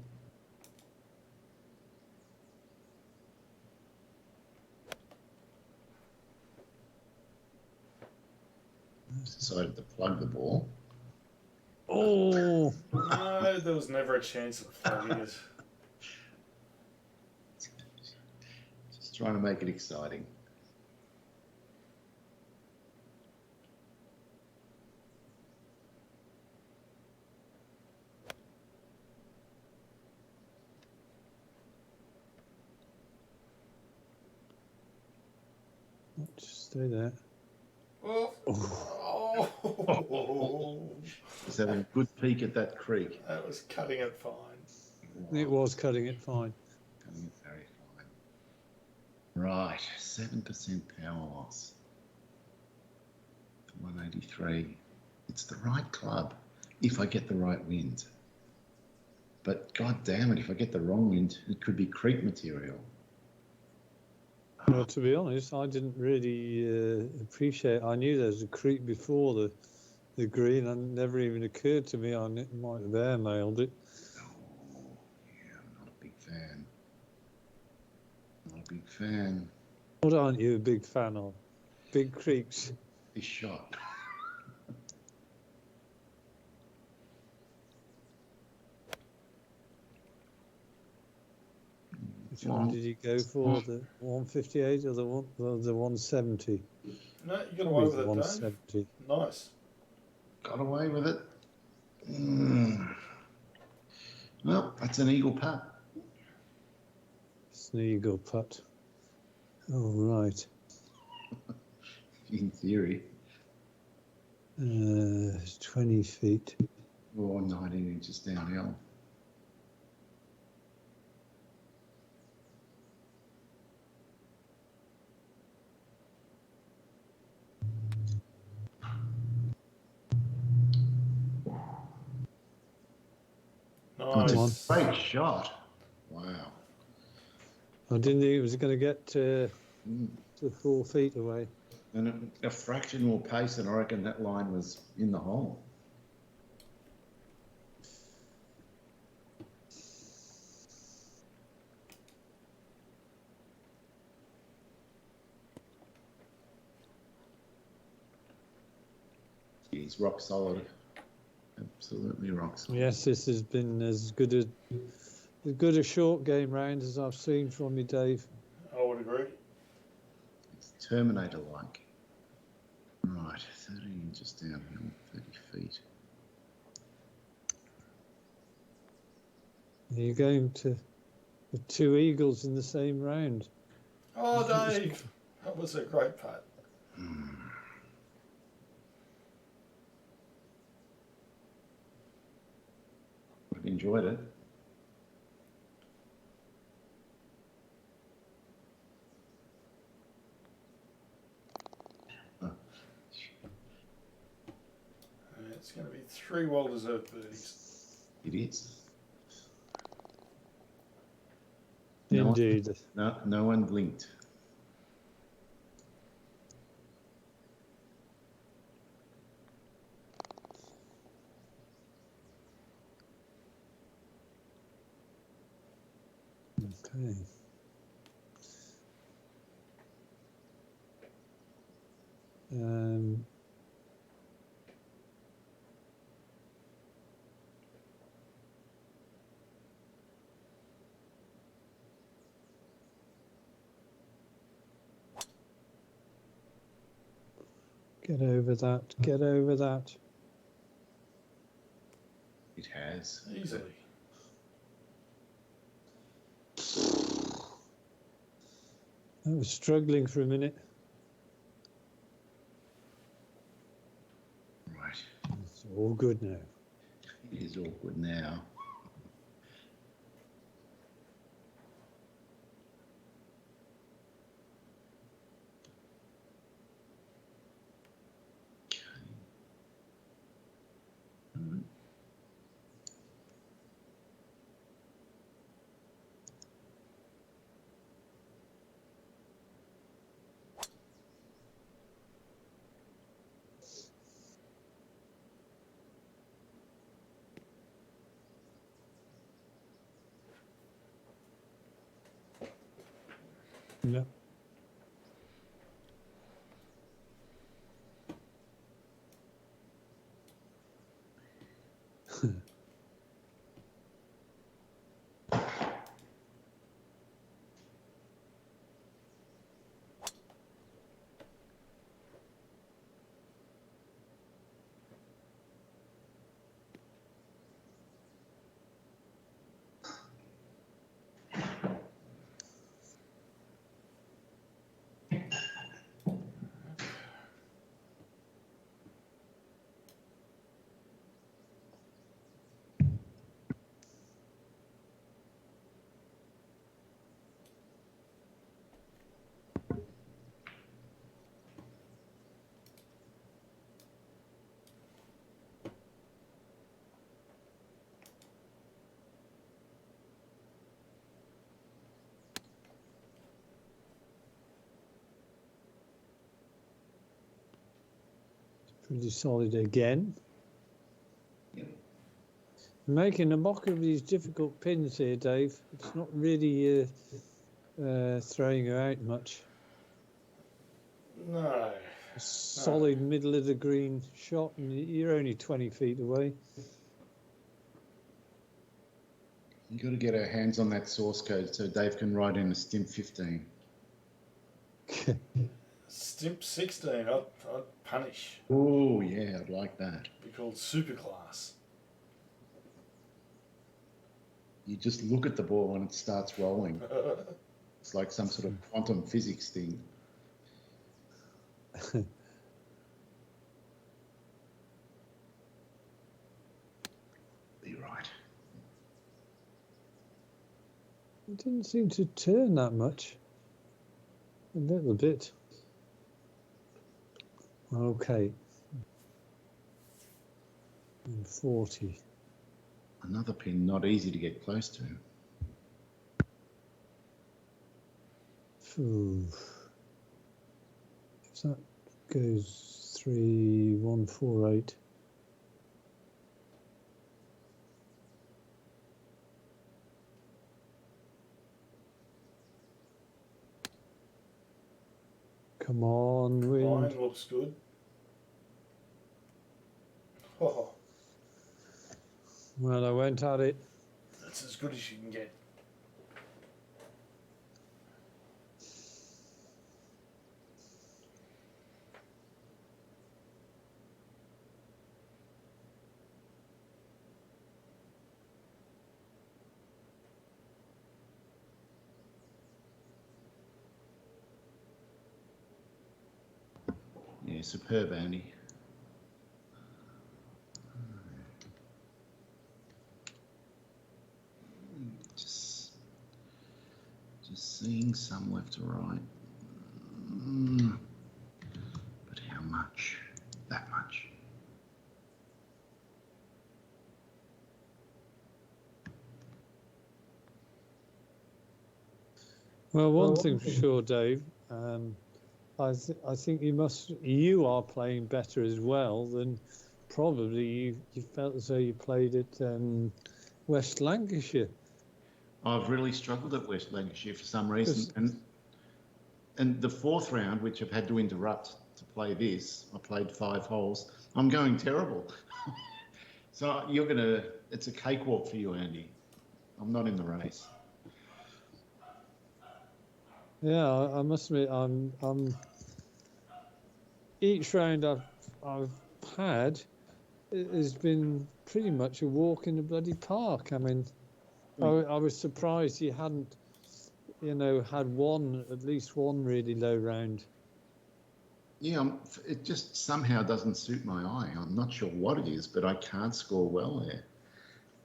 Decided to plug the ball. Oh, No, there was never a chance of flogging it. Just trying to make it exciting. just stay there. Oh. Oh. Just having a good peek at that creek. That was cutting it fine. It was cutting it fine. Cutting it very fine. Right, 7% power loss. 183. It's the right club if I get the right wind. But god damn it, if I get the wrong wind, it could be creek material. Well, to be honest, I didn't really appreciate. I knew there was a creek before the green, and it never even occurred to me I might have airmailed it. Oh, yeah, I'm not a big fan. Not a big fan. What aren't you a big fan of? Big creeks. This shot. Which one did you go for? The 158 or the 170? No, you got away with it, Dave. 170. Nice. Got away with it. Well, that's an eagle putt. It's an eagle putt. Oh, right. In theory. 20 feet. Or 19 inches downhill. Nice. Great shot. Wow. I didn't think it was going to get to 4 feet away. And a fraction more pace, and I reckon that line was in the hole. He's rock solid. Absolutely rock solid. Yes, this has been as good a short game round as I've seen from you, Dave. I would agree. It's Terminator-like. Right, 30 inches downhill, 30 feet. You're going to the 2 eagles in the same round. Oh, Dave, that was a great putt. I've enjoyed it. It's going to be 3 well-deserved birdies. It is. Indeed. No one blinked. Okay. Get over that. Get over that. It has. Easily. I was struggling for a minute. Right. It's all good now. It is awkward now. Yeah. Pretty solid again. Making a mock of these difficult pins here, Dave. It's not really throwing you out much. No. A solid middle of the green shot, and you're only 20 feet away. You've got to get our hands on that source code so Dave can write in a stimp 15. Stimp 16, I'd punish. Oh, yeah, I'd like that. Be called superclass. You just look at the ball when it starts rolling. It's like some sort of quantum physics thing. Be right. It didn't seem to turn that much. A little bit. Okay. And 40. Another pin not easy to get close to. Ooh. If that goes 3-1-4-8. Come on, wind. Mine looks good. Oh, Well, I went at it. that's as good as you can get. Yeah, superb, Andy. Just seeing some left to right. But how much? That much. Well, one thing for sure, Dave. I think you are playing better as well than probably you felt as though you played at West Lancashire. I've really struggled at West Lancashire for some reason, and the fourth round, which I've had to interrupt to play this, I played 5 holes. I'm going terrible. So it's a cakewalk for you, Andy. I'm not in the race. Yeah, I must admit, I'm each round I've had has been pretty much a walk in the bloody park. I mean, I was surprised you hadn't, had at least one really low round. Yeah, it just somehow doesn't suit my eye. I'm not sure what it is, but I can't score well there.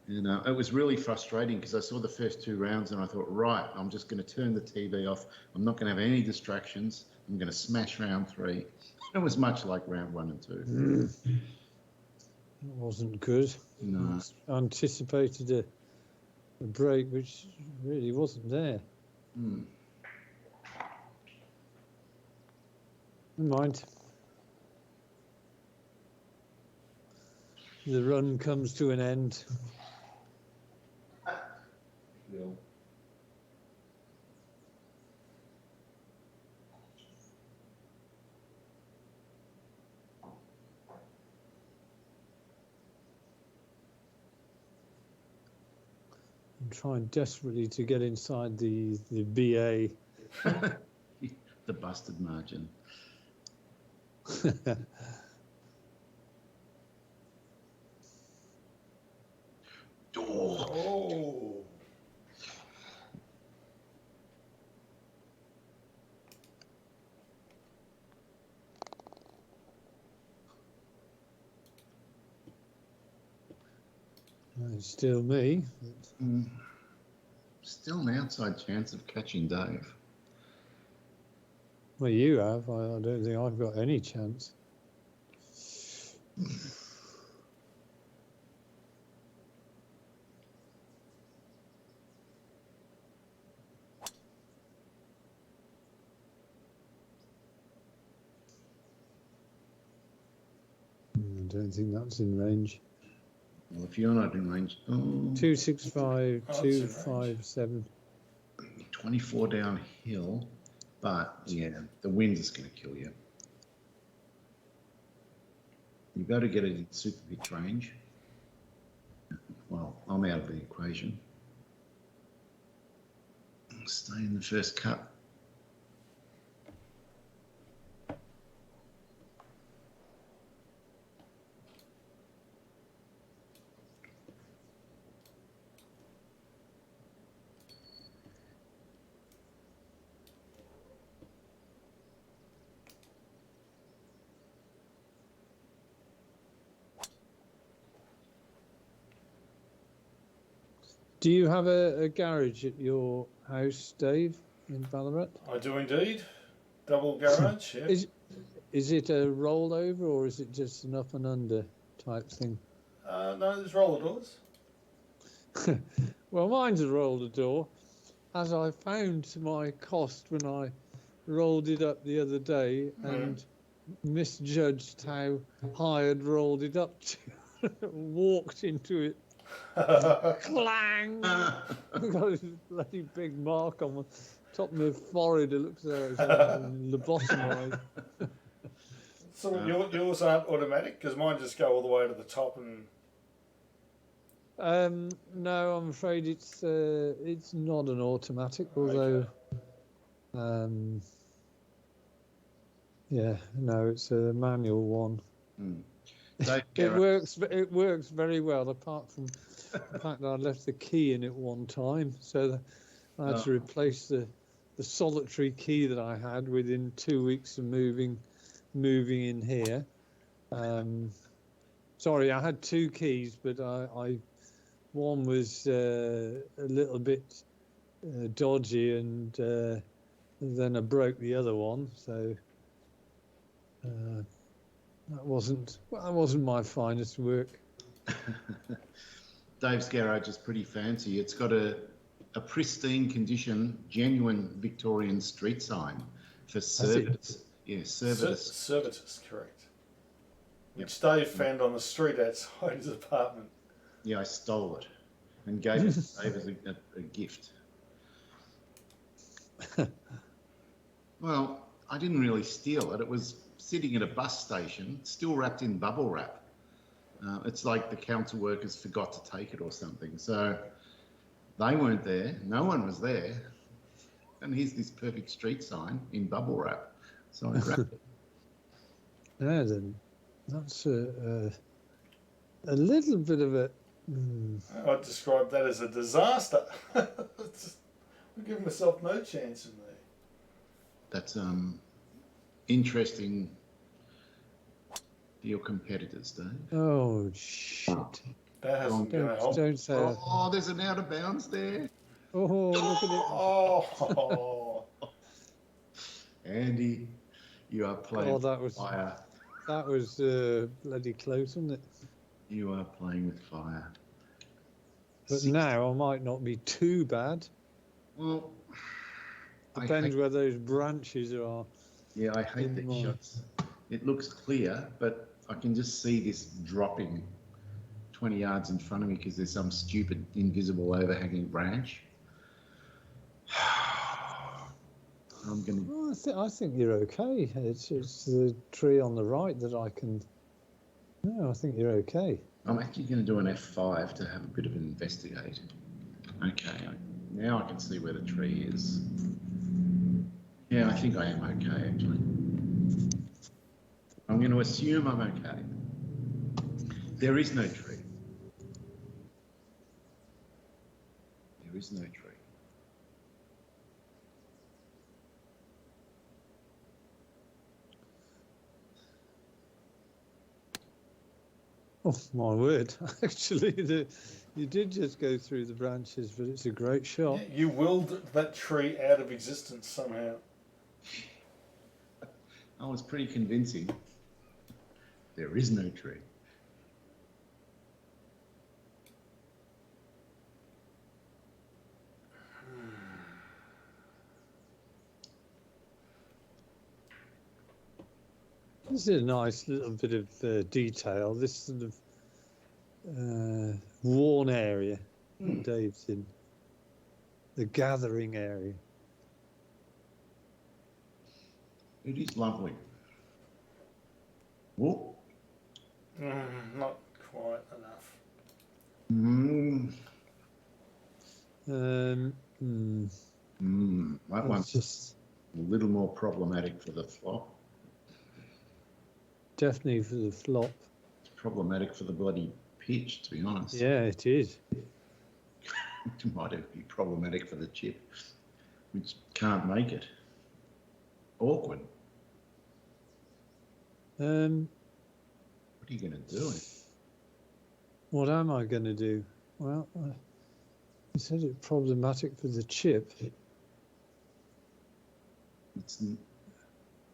It was really frustrating because I saw the first 2 rounds and I thought, right, I'm just going to turn the TV off. I'm not going to have any distractions. I'm going to smash round 3. It was much like round 1 and 2. It wasn't good. No. I anticipated a break, which really wasn't there. Mm. Never mind. The run comes to an end. I'm trying desperately to get inside the BA. The busted margin. Oh, Oh. It's still me. still an outside chance of catching Dave. Well, you have. I don't think I've got any chance. I don't think that's in range. Well, if you're not in range, 265, Oh, it's in range. 257. 24 downhill, but yeah, the wind is going to kill you. You better get it in super pitch range. Well, I'm out of the equation. Stay in the first cut. Do you have a garage at your house, Dave, in Ballarat? I do indeed. Double garage, yeah. Is it a rollover or is it just an up and under type thing? No, there's roller doors. Well, mine's a roller door, as I found to my cost when I rolled it up the other day and misjudged how high I'd rolled it up to. Walked into it. Clang! I've got this bloody big mark on the top of my forehead. It looks like it's lobotomized. So yours aren't automatic? Because mine just go all the way to the top and... No, I'm afraid it's not an automatic, although yeah, no, it's a manual one. It works very well, apart from the fact that I left the key in it one time, so I had to replace the solitary key that I had within 2 weeks of moving in here. Sorry, I had two keys, but I one was a little bit dodgy, and then I broke the other one, so that wasn't my finest work. Dave's garage is pretty fancy. It's got a pristine condition, genuine Victorian street sign for Servitus. Yeah, Servitus. Servitus, correct. Which Dave found on the street outside his apartment. Yeah, I stole it and gave it to Dave as a gift. Well, I didn't really steal it. It was sitting at a bus station, still wrapped in bubble wrap. It's like the council workers forgot to take it or something. So they weren't there. No one was there. And here's this perfect street sign in bubble wrap. So I grabbed it. Yeah, then that's a little bit of a... I'd describe that as a disaster. I'm giving myself no chance in there. That's interesting for your competitors, Dave. Oh, shit. That hasn't going to help. Don't say that. Oh, there's an out of bounds there. Oh, look at it. Oh. Andy, you are playing with fire. That was bloody close, wasn't it? You are playing with fire. But now I might not be too bad. Well, depends where those branches are. Yeah, I hate these shots. It looks clear, but I can just see this dropping 20 yards in front of me because there's some stupid invisible overhanging branch. I'm gonna. Well, I think you're okay. It's the tree on the right that I can. No, I think you're okay. I'm actually going to do an F5 to have a bit of an investigate. Okay, now I can see where the tree is. Yeah, I think I am okay, actually. I'm going to assume I'm okay. There is no tree. There is no tree. Oh my word! Actually, you did just go through the branches, but it's a great shot. Yeah, you willed that tree out of existence somehow. I was pretty convincing. There is no tree. This is a nice little bit of detail. This sort of worn area that Dave's in, the gathering area. It is lovely. Oh. Not quite enough. That one's just a little more problematic for the flop. Definitely for the flop. It's problematic for the bloody pitch, to be honest. Yeah, it is. It might even be problematic for the chip, which can't make it. Awkward. What are you going to do? What am I going to do? Well, you said it's problematic for the chip. It's,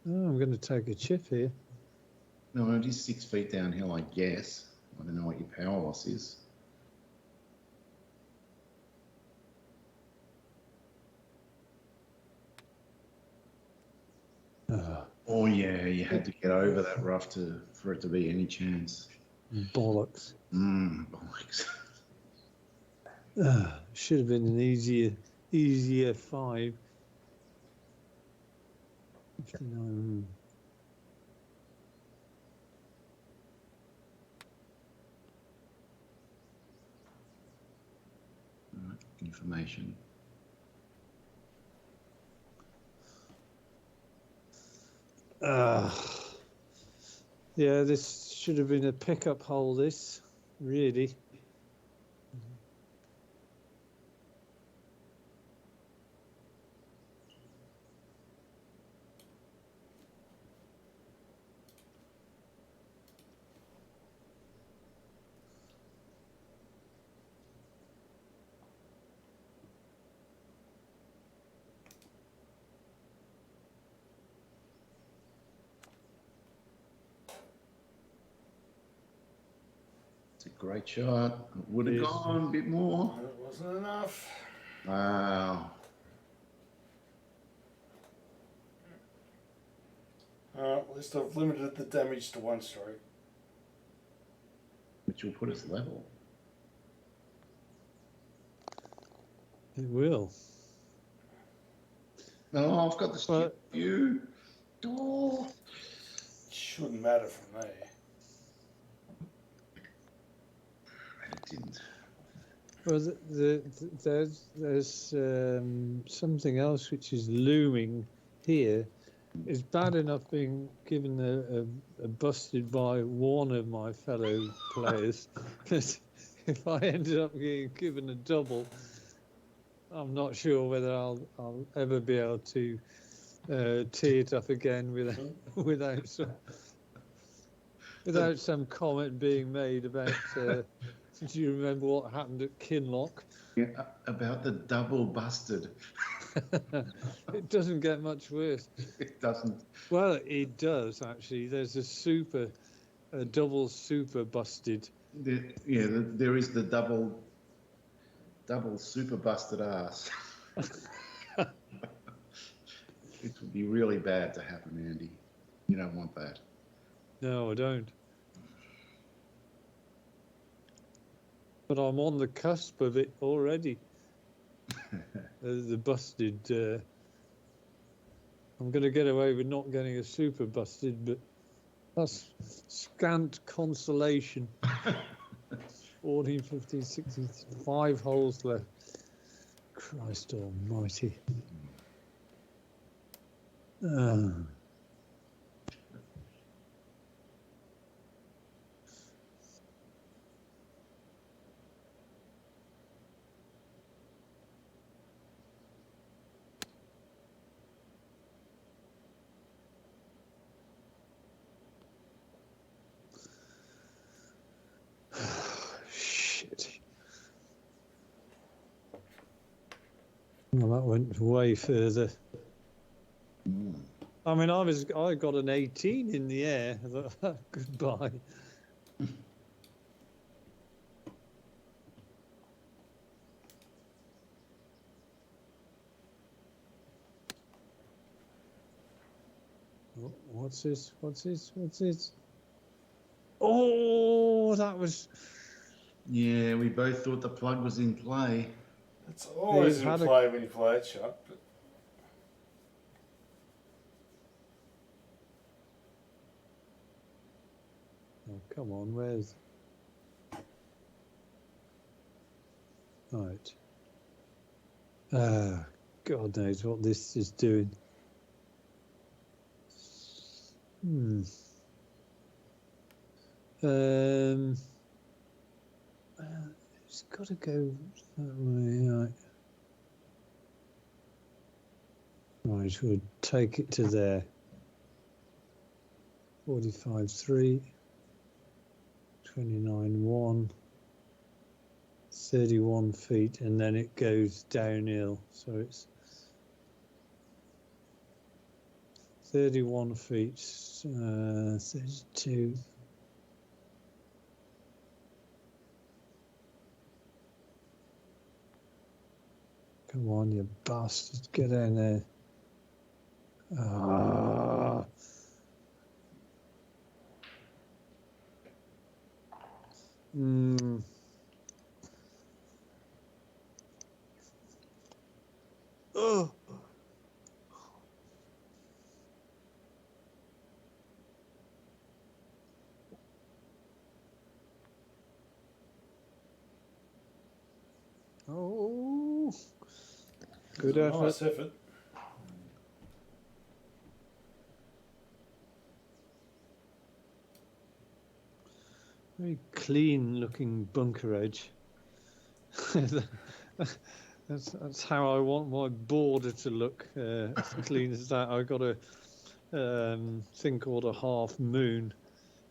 Oh, I'm going to take a chip here. no, it is 6 feet downhill, I guess. I don't know what your power loss is. Oh yeah, you had to get over that rough for it to be any chance. Bollocks. Bollocks. Should have been an easier 5. 59. Right, information. Yeah, this should have been a pickup hole, this, really. It's a great shot. It would have Yes. gone a bit more. It wasn't enough. Wow. At least I've limited the damage to 1 stroke. Which will put us level. It will. Oh, I've got the stupid view. Oh. Shouldn't matter from there. It didn't. Well, there's something else which is looming here. It's bad enough being given a busted by one of my fellow players, but if I ended up getting given a double, I'm not sure whether I'll ever be able to tee it up again without some comment being made about. Do you remember what happened at Kinloch? Yeah, about the double busted. It doesn't get much worse. It doesn't. Well, it does actually. There's a double super busted. There is the double super busted ass. It would be really bad to happen, Andy. You don't want that. No, I don't. But I'm on the cusp of it already. The busted. I'm going to get away with not getting a super busted, but that's scant consolation. 14, 15, 16, 5 holes left. Christ almighty. Shit. Well, that went way further. I mean, I got an 18 in the air. I thought, goodbye. Oh, what's this? What's this? What's this? Oh, that was. Yeah, we both thought the plug was in play. It's always You've in had a- play when you play it shut. But Oh, come on, where's. Right. God knows what this is doing. It's got to go that way, right. Right, we'll take it to there. 45.3, 29.1, 31 feet, and then it goes downhill. So it's 31 feet, 32. Come on, you bastards, get in there. Ah. Oh. Oh. Good effort. nice effort. Very clean looking bunker edge. That's how I want my border to look, as clean as that. I got a thing called a half moon,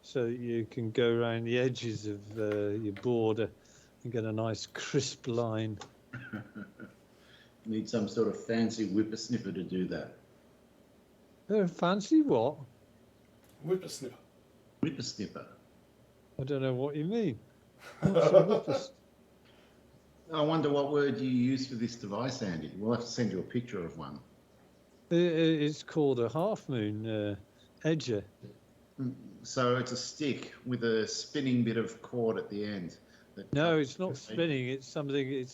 so that you can go around the edges of your border and get a nice crisp line. Need some sort of fancy whippersnipper to do that. Fancy what? Whippersnipper. Whippersnipper. I don't know what you mean. What's a whippersnipper? I wonder what word you use for this device, Andy. We'll have to send you a picture of one. It's called a half moon edger. So it's a stick with a spinning bit of cord at the end. No, it's not spinning. It's something.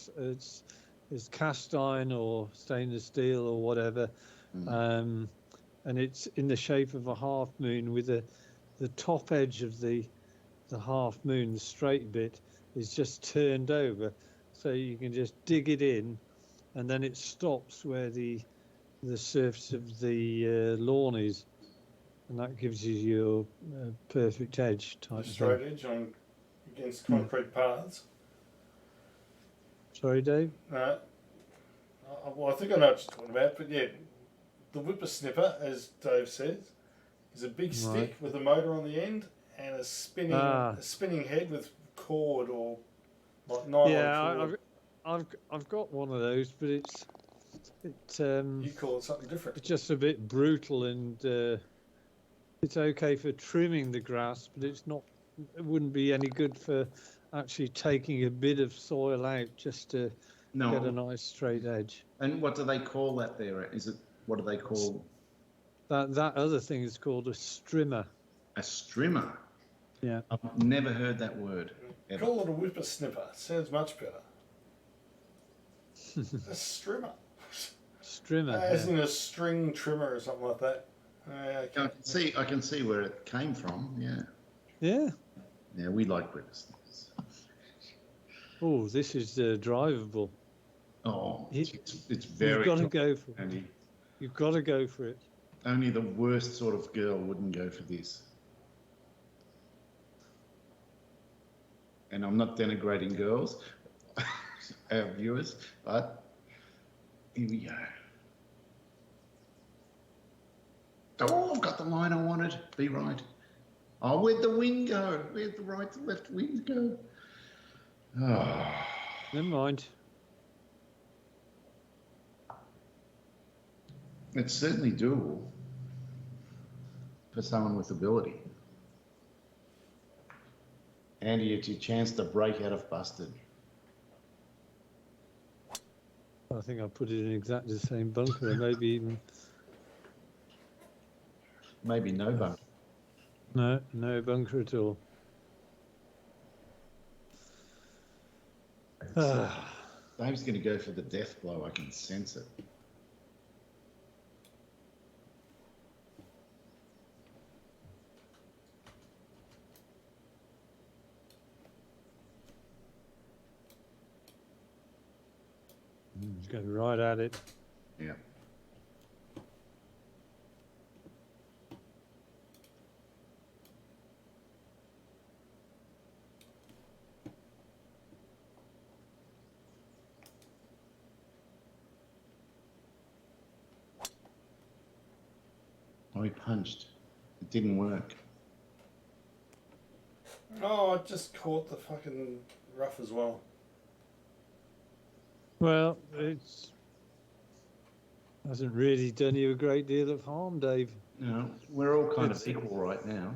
It's cast iron or stainless steel or whatever, and it's in the shape of a half moon with the top edge of the half moon, the straight bit, is just turned over, so you can just dig it in, and then it stops where the surface of the lawn is, and that gives you your perfect edge type Straight thing. edge on against concrete paths. Sorry, Dave? No. Well, I think I know what you're talking about, but yeah, the whippersnipper, as Dave says, is a big stick with a motor on the end and a spinning head with cord or like nylon cord. I've got one of those, but you call it something different. It's just a bit brutal, and it's okay for trimming the grass, but it's not. It wouldn't be any good for actually taking a bit of soil out just to get a nice straight edge. And what do they call that there? What do they call that other thing is called a strimmer. A strimmer? Yeah. I've never heard that word. Ever. Call it a whippersnipper. Sounds much better. A strimmer. Strimmer. As in a string trimmer or something like that. I can see where it came from. Yeah. Yeah. Yeah, we like whippersnippers. Oh, this is drivable. Oh, You- it's You've very got to dry, go for it. Andy. You've got to go for it. Only the worst sort of girl wouldn't go for this. And I'm not denigrating girls, our viewers, but here we go. Oh, I've got the line I wanted. Be right. Oh, where'd the wind go? Where'd the right to left wind go? Oh. Never mind. It's certainly doable for someone with ability. Andy, it's your chance to break out of busted. I think I put it in exactly the same bunker, maybe even Maybe no bunk. no bunker at all. Dave's going to go for the death blow. I can sense it. Go right at it. Yeah. Oh, he punched. It didn't work. Oh, I just caught the fucking rough as well. Well, it's hasn't really done you a great deal of harm, Dave. You know, we're all kind of equal right now.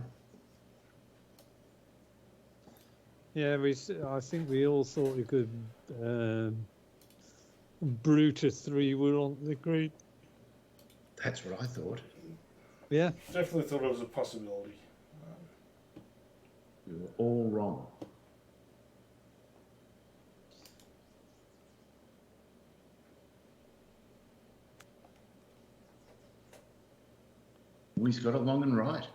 Yeah, I think we all thought we could brute a 3-wood on the green. That's what I thought. Yeah. Definitely thought it was a possibility. We were all wrong. He's got it long and right.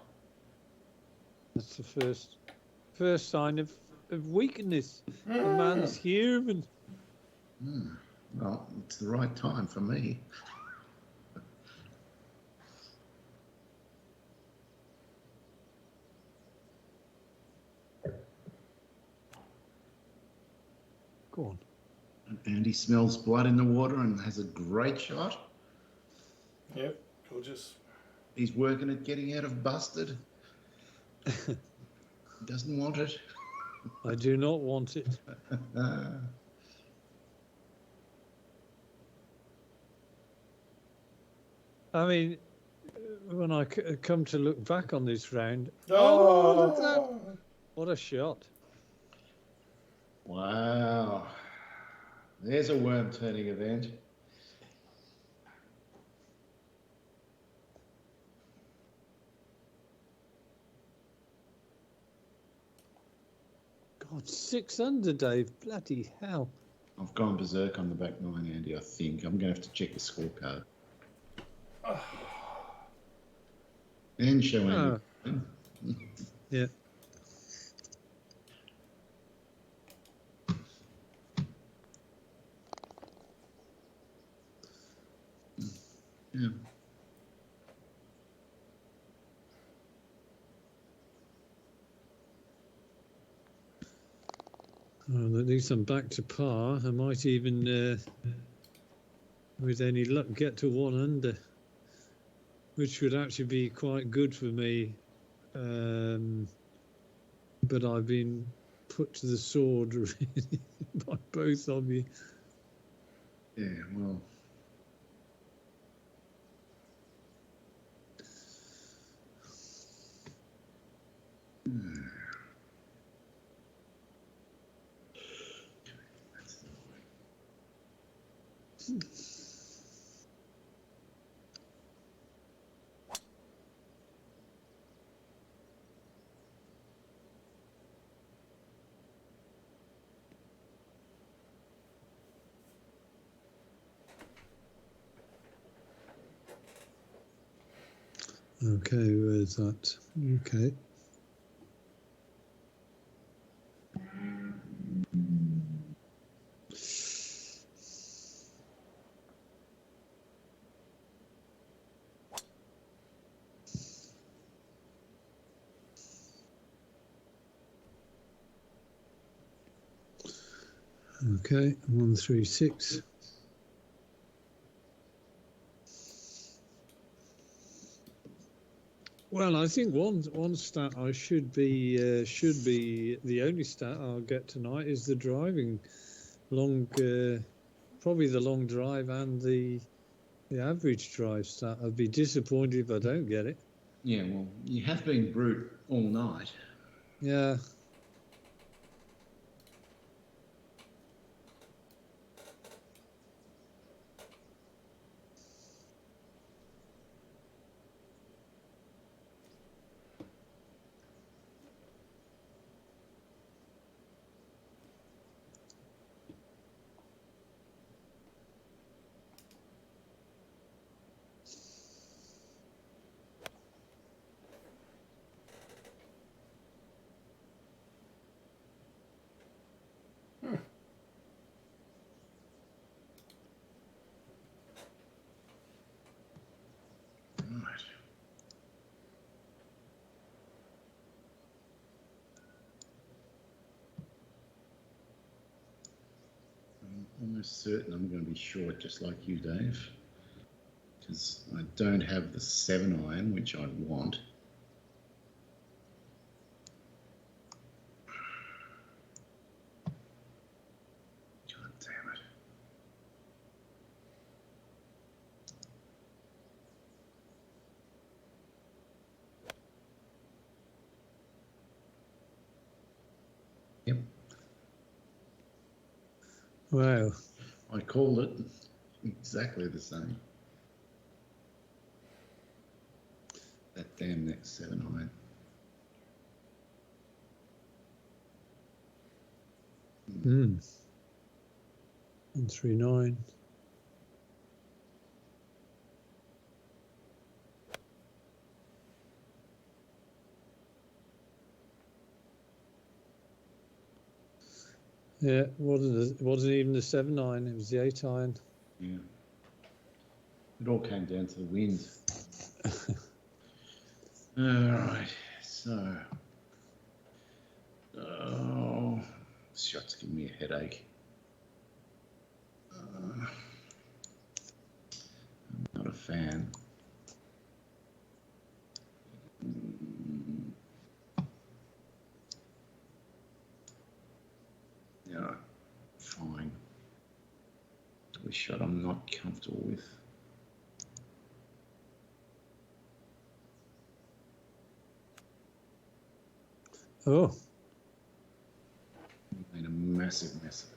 That's the first sign of weakness. The man's human. Well, it's the right time for me. Go on. Andy smells blood in the water and has a great shot. Yep, gorgeous. He's working at getting out of busted. He doesn't want it. I do not want it. I mean, when I come to look back on this round, look at that! What a shot! Wow. There's a worm turning event. God, 6 under, Dave. Bloody hell. I've gone berserk on the back nine, Andy, I think. I'm going to have to check the scorecard. And show Andy. Yeah. Yeah. Well, at least I'm back to par. I might even, with any luck, get to 1 under, which would actually be quite good for me. But I've been put to the sword really by both of you. Yeah, well. Okay, where's that? Okay. Okay, 136. Well, I think one stat I should be the only stat I'll get tonight is the driving long, probably the long drive and the average drive stat. I'd be disappointed if I don't get it. Yeah, well, you have been brute all night. Yeah. Right. I'm almost certain I'm going to be short, just like you, Dave, because I don't have the 7-iron, which I want. God damn it. Yep, Wow. I called it exactly the same. That damn next 7-iron. Hmm. 139. Yeah, wasn't even the 7-iron, it was the 8-iron. Yeah. It all came down to the wind. All right, so. Oh, shots give me a headache. I'm not a fan. Yeah, fine. A shot I'm not comfortable with. Oh, Made a massive mess of it.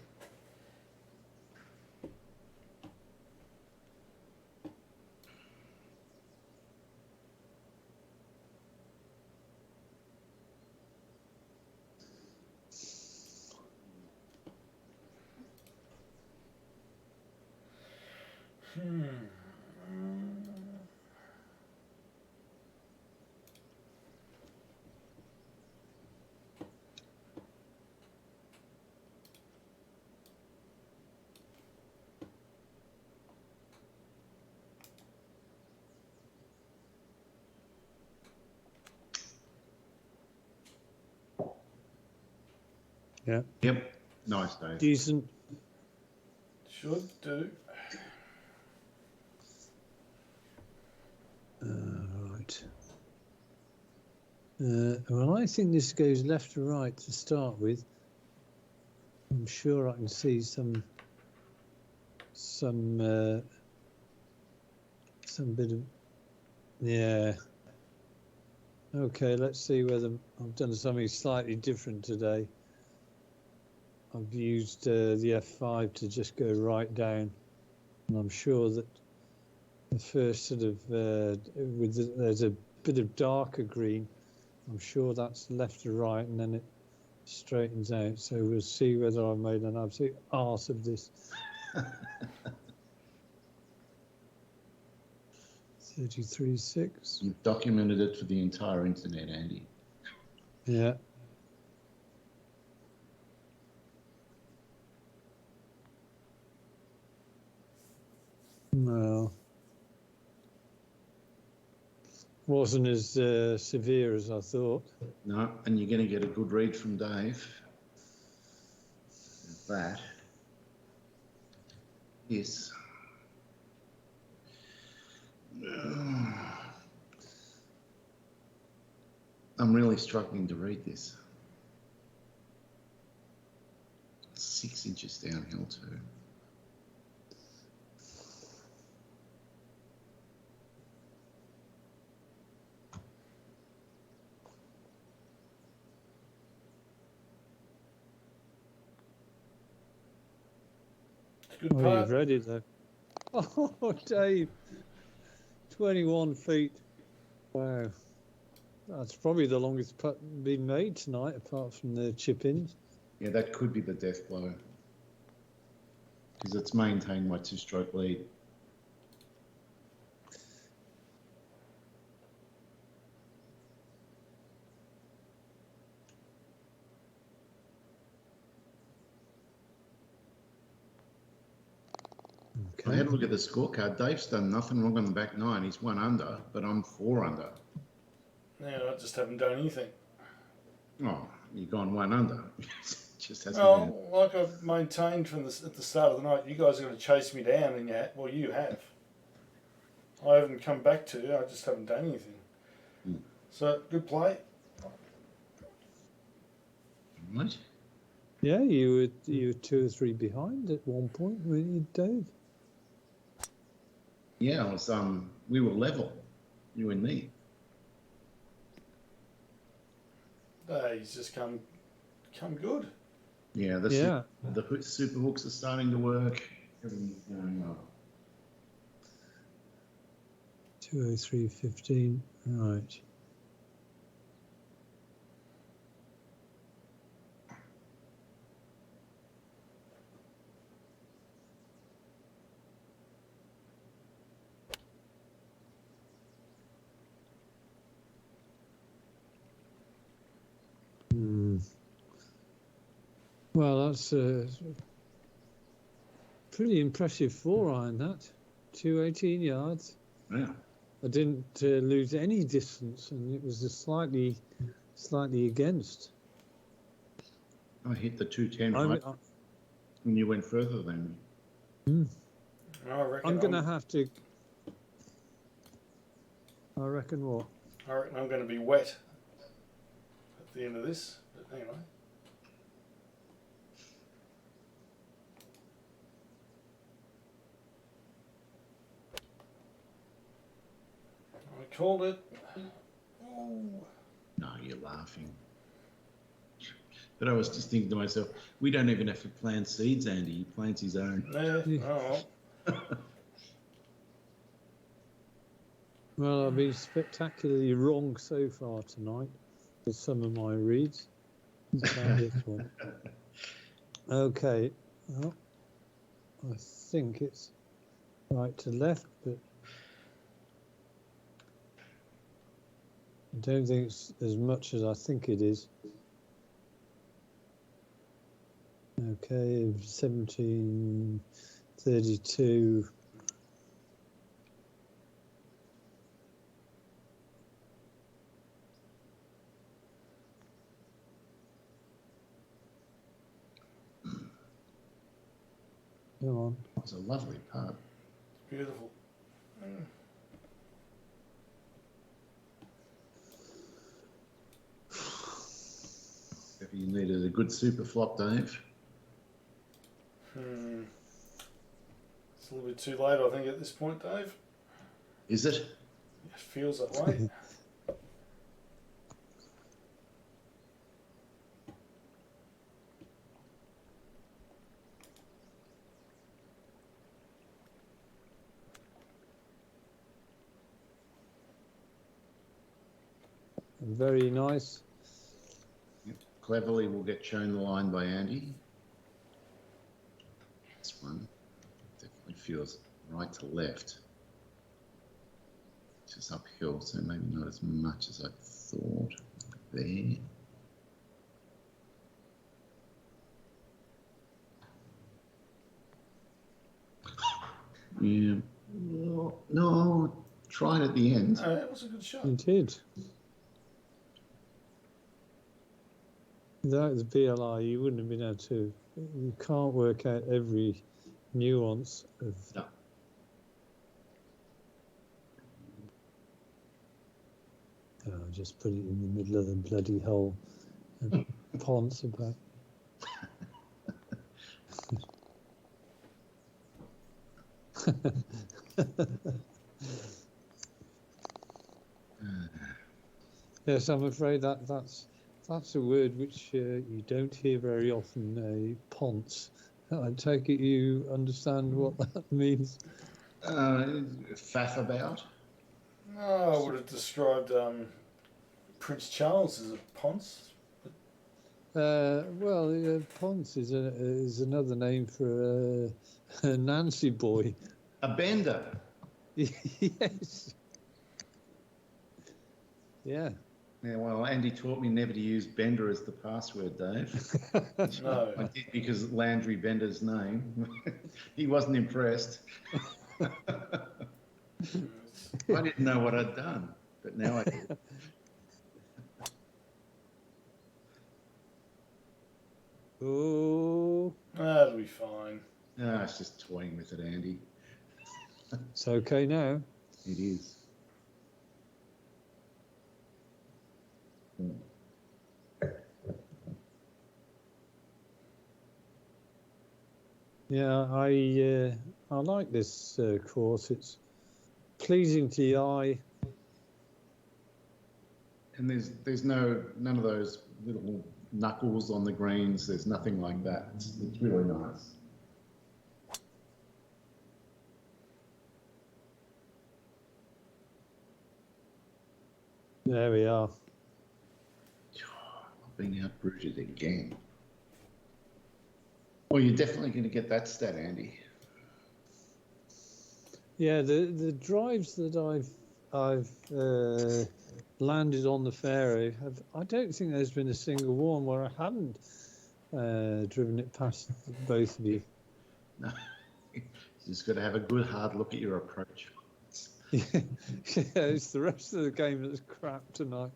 yeah. Yep, nice, Dave. Decent. Should do. Right. Well, I think this goes left to right to start with. I'm sure I can see some bit of, yeah. Okay, let's see whether I've done something slightly different today. I've used the F5 to just go right down, and I'm sure that the first sort of there's a bit of darker green. I'm sure that's left to right, and then it straightens out. So we'll see whether I've made an absolute arse of this. 33.6. You've documented it for the entire internet, Andy. Yeah. No. Wasn't as severe as I thought. No, and you're going to get a good read from Dave. That. this. I'm really struggling to read this. 6 inches downhill too. Good Oh, part. you've read it though. Oh, Dave. 21 feet. Wow. That's probably the longest putt been made tonight, apart from the chip-ins. Yeah, that could be the death blow. Because it's maintained my 2-stroke lead. I Okay. had a look at the scorecard. Dave's done nothing wrong on the back 9. He's 1 under, but I'm 4 under. Yeah, I just haven't done anything. Oh, you've gone 1 under. Just hasn't been. Well, like I've maintained from at the start of the night, you guys are going to chase me down, and you have. I haven't come back to you. I just haven't done anything. So good play. Right. Yeah, you were 2 or 3 behind at one point, weren't you, Dave? Yeah, I was, we were level, you and me. He's just come good. Yeah, the super hooks are starting to work. Everything's going well. 203.15. Right. Well, that's a pretty impressive 4-iron, that. 218 yards. Yeah. I didn't lose any distance, and it was a slightly against. I hit the 210 right, and you went further than me. I'm going to have to... I reckon what? I reckon I'm going to be wet at the end of this. But anyway. I called it. Oh. No, you're laughing. But I was just thinking to myself, we don't even have to plant seeds, Andy. He plants his own. Oh. Well, I've been spectacularly wrong so far tonight with some of my reads. About this one. Okay. Well, I think it's right to left, but I don't think it's as much as I think it is. Okay, 1732. Come on. It's a lovely putt. Beautiful. If you needed a good super flop, Dave. It's a little bit too late, I think, at this point, Dave. Is it? It feels that way. Very nice. Yep. Cleverly will get shown the line by Andy. This one definitely feels right to left. Just uphill, so maybe not as much as I thought. There. Yeah. No, try it at the end. No, that was a good shot. You did. That was BLI, you wouldn't have been able to. You can't work out every nuance of. No. Oh, just put it in the middle of the bloody hole and ponce about. Yes, I'm afraid that's a word which you don't hear very often. Ponce. I take it you understand what that means. Faff about. I would have described Prince Charles as a ponce. Well, ponce is another name for a Nancy boy. A bender. Yes. Yeah. Yeah, well, Andy taught me never to use Bender as the password, Dave. No. I did because Landry Bender's name. He wasn't impressed. I didn't know what I'd done, but now I do. Oh, That'll be fine. No, it's just toying with it, Andy. it's okay now. It is. Yeah, I like this course. It's pleasing to the eye. And there's none of those little knuckles on the greens. There's nothing like that. It's really nice. There we are. I've been outbrooted again. Well, you're definitely going to get that stat, Andy. Yeah, the drives that I've landed on the fairway I don't think there's been a single one where I haven't driven it past both of you. No, you just got to have a good hard look at your approach. Yeah, it's the rest of the game that's crap tonight.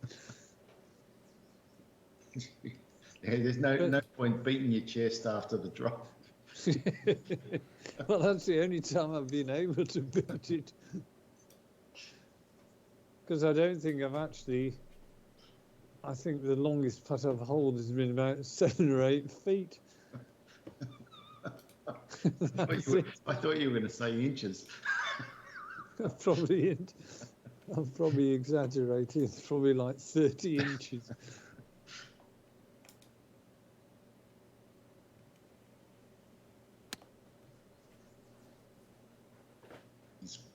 Yeah, there's no point beating your chest after the drop. Well, that's the only time I've been able to beat it. Because I don't think I think the longest putt I've holed has been about 7 or 8 feet. I thought you were going to say inches. I'm probably exaggerating. It's probably like 30 inches.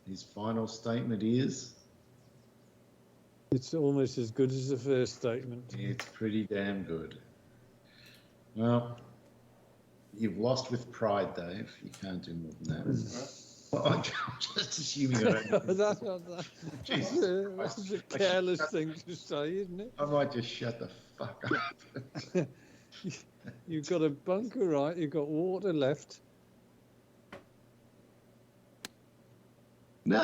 His final statement is... It's almost as good as the first statement. It's pretty damn good. Well, you've lost with pride, Dave. You can't do more than that. Well, I'm just assuming I don't know. That's a careless thing to say, isn't it? I might just shut the fuck up. You've got a bunker right, you've got water left. No!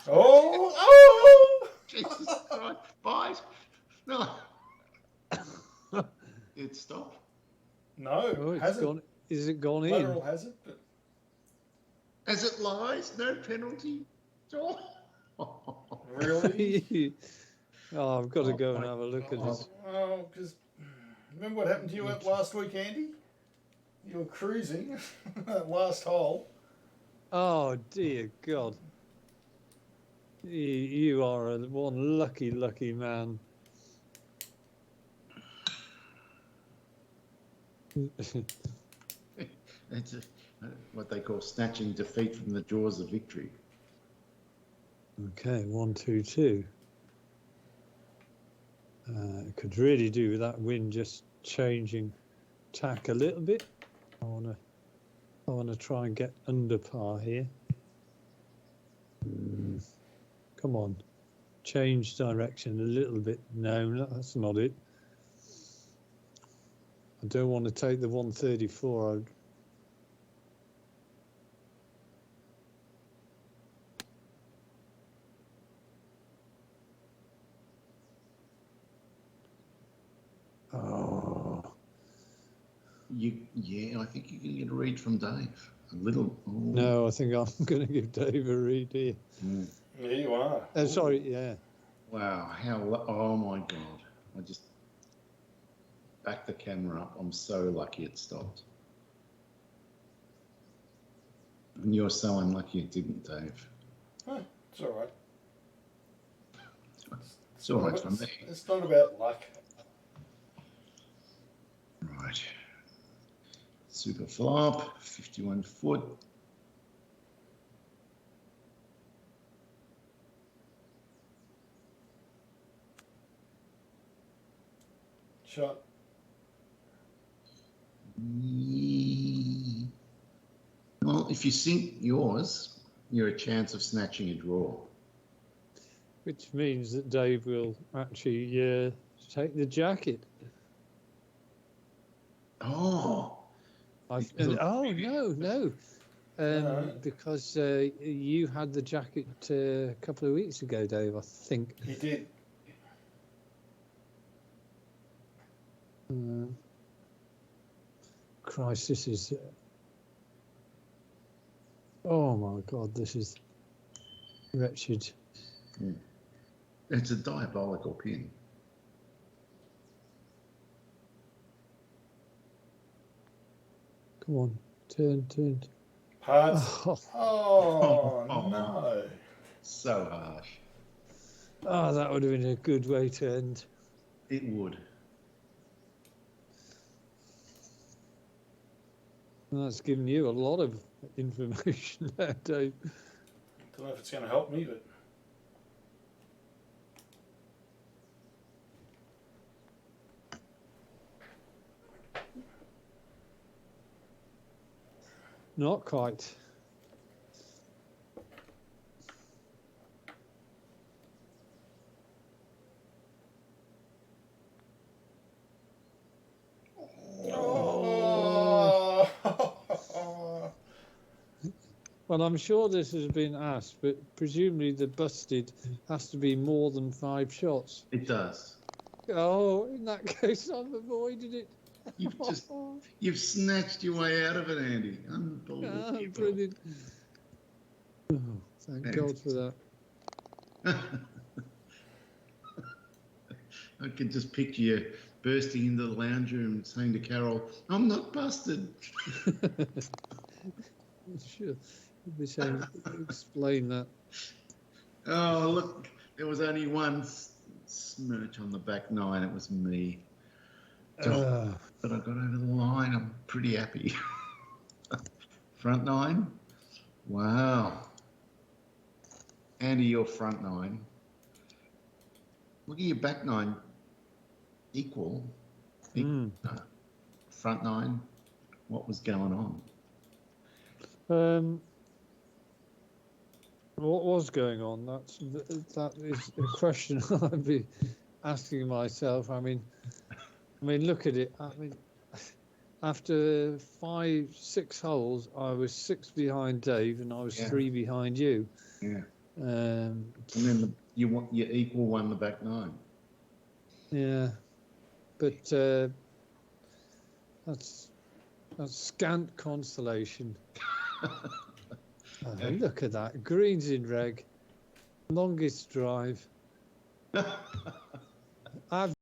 Oh! Jesus Christ. Bite. No. It stopped. No, Oh, it's hasn't. gone. Is it gone Lateral hasn't, but As it lies, no penalty. Oh. really? in? Oh, I've got to go and have a look at this. Oh, because remember what happened to you last week, Andy? You were cruising that last hole. Oh dear God! You are one lucky man. It's what they call snatching defeat from the jaws of victory. Okay, 1, 2, 2. Could really do with that wind just changing tack a little bit. I wanna try and get under par here. Come on, change direction a little bit. No, that's not it. I don't want to take the 134. You Yeah, I think you can get a read from Dave. A little. Oh. No, I think I'm going to give Dave a read here. Mm. Yeah, you are. Sorry, yeah. Wow, oh my God. I just backed the camera up. I'm so lucky it stopped. And you're so unlucky it didn't, Dave. Huh, it's all right. It's all right for me. It's not about luck. Right. Super flop, 51 foot. Shot. Well, if you sink yours, you're a chance of snatching a draw. Which means that Dave will actually take the jacket. Oh. No. Because you had the jacket a couple of weeks ago, Dave, I think. He did. Christ, this is... oh, my God, this is wretched. It's a diabolical pin. Come on, turn. Parts. Oh, no. So harsh. Oh, that would have been a good way to end. It would. And that's given you a lot of information there, Dave. Don't know if it's going to help me, but... Not quite. Oh. Well, I'm sure this has been asked, but presumably the busted has to be more than 5 shots. It does. Oh, in that case, I've avoided it. You've snatched your way out of it, Andy. Unbelievable. Ah, brilliant. Oh, thank God for that. I could just picture you bursting into the lounge room saying to Carol, "I'm not busted." Sure. You'd be saying, explain that. Oh, look, there was only one smirch on the back 9. It was me. But I got over the line. I'm pretty happy. Front 9. Wow. Andy, your front 9. Look at your back 9. Equal. Front 9. What was going on? What was going on? That is a question I'd be asking myself. I mean, look at it. I mean, after 5, 6 holes, I was 6 behind Dave, and I was 3 behind you. Yeah. And then you equal won the back 9. Yeah, but that's scant consolation. Look at that. Greens in reg. Longest drive. I've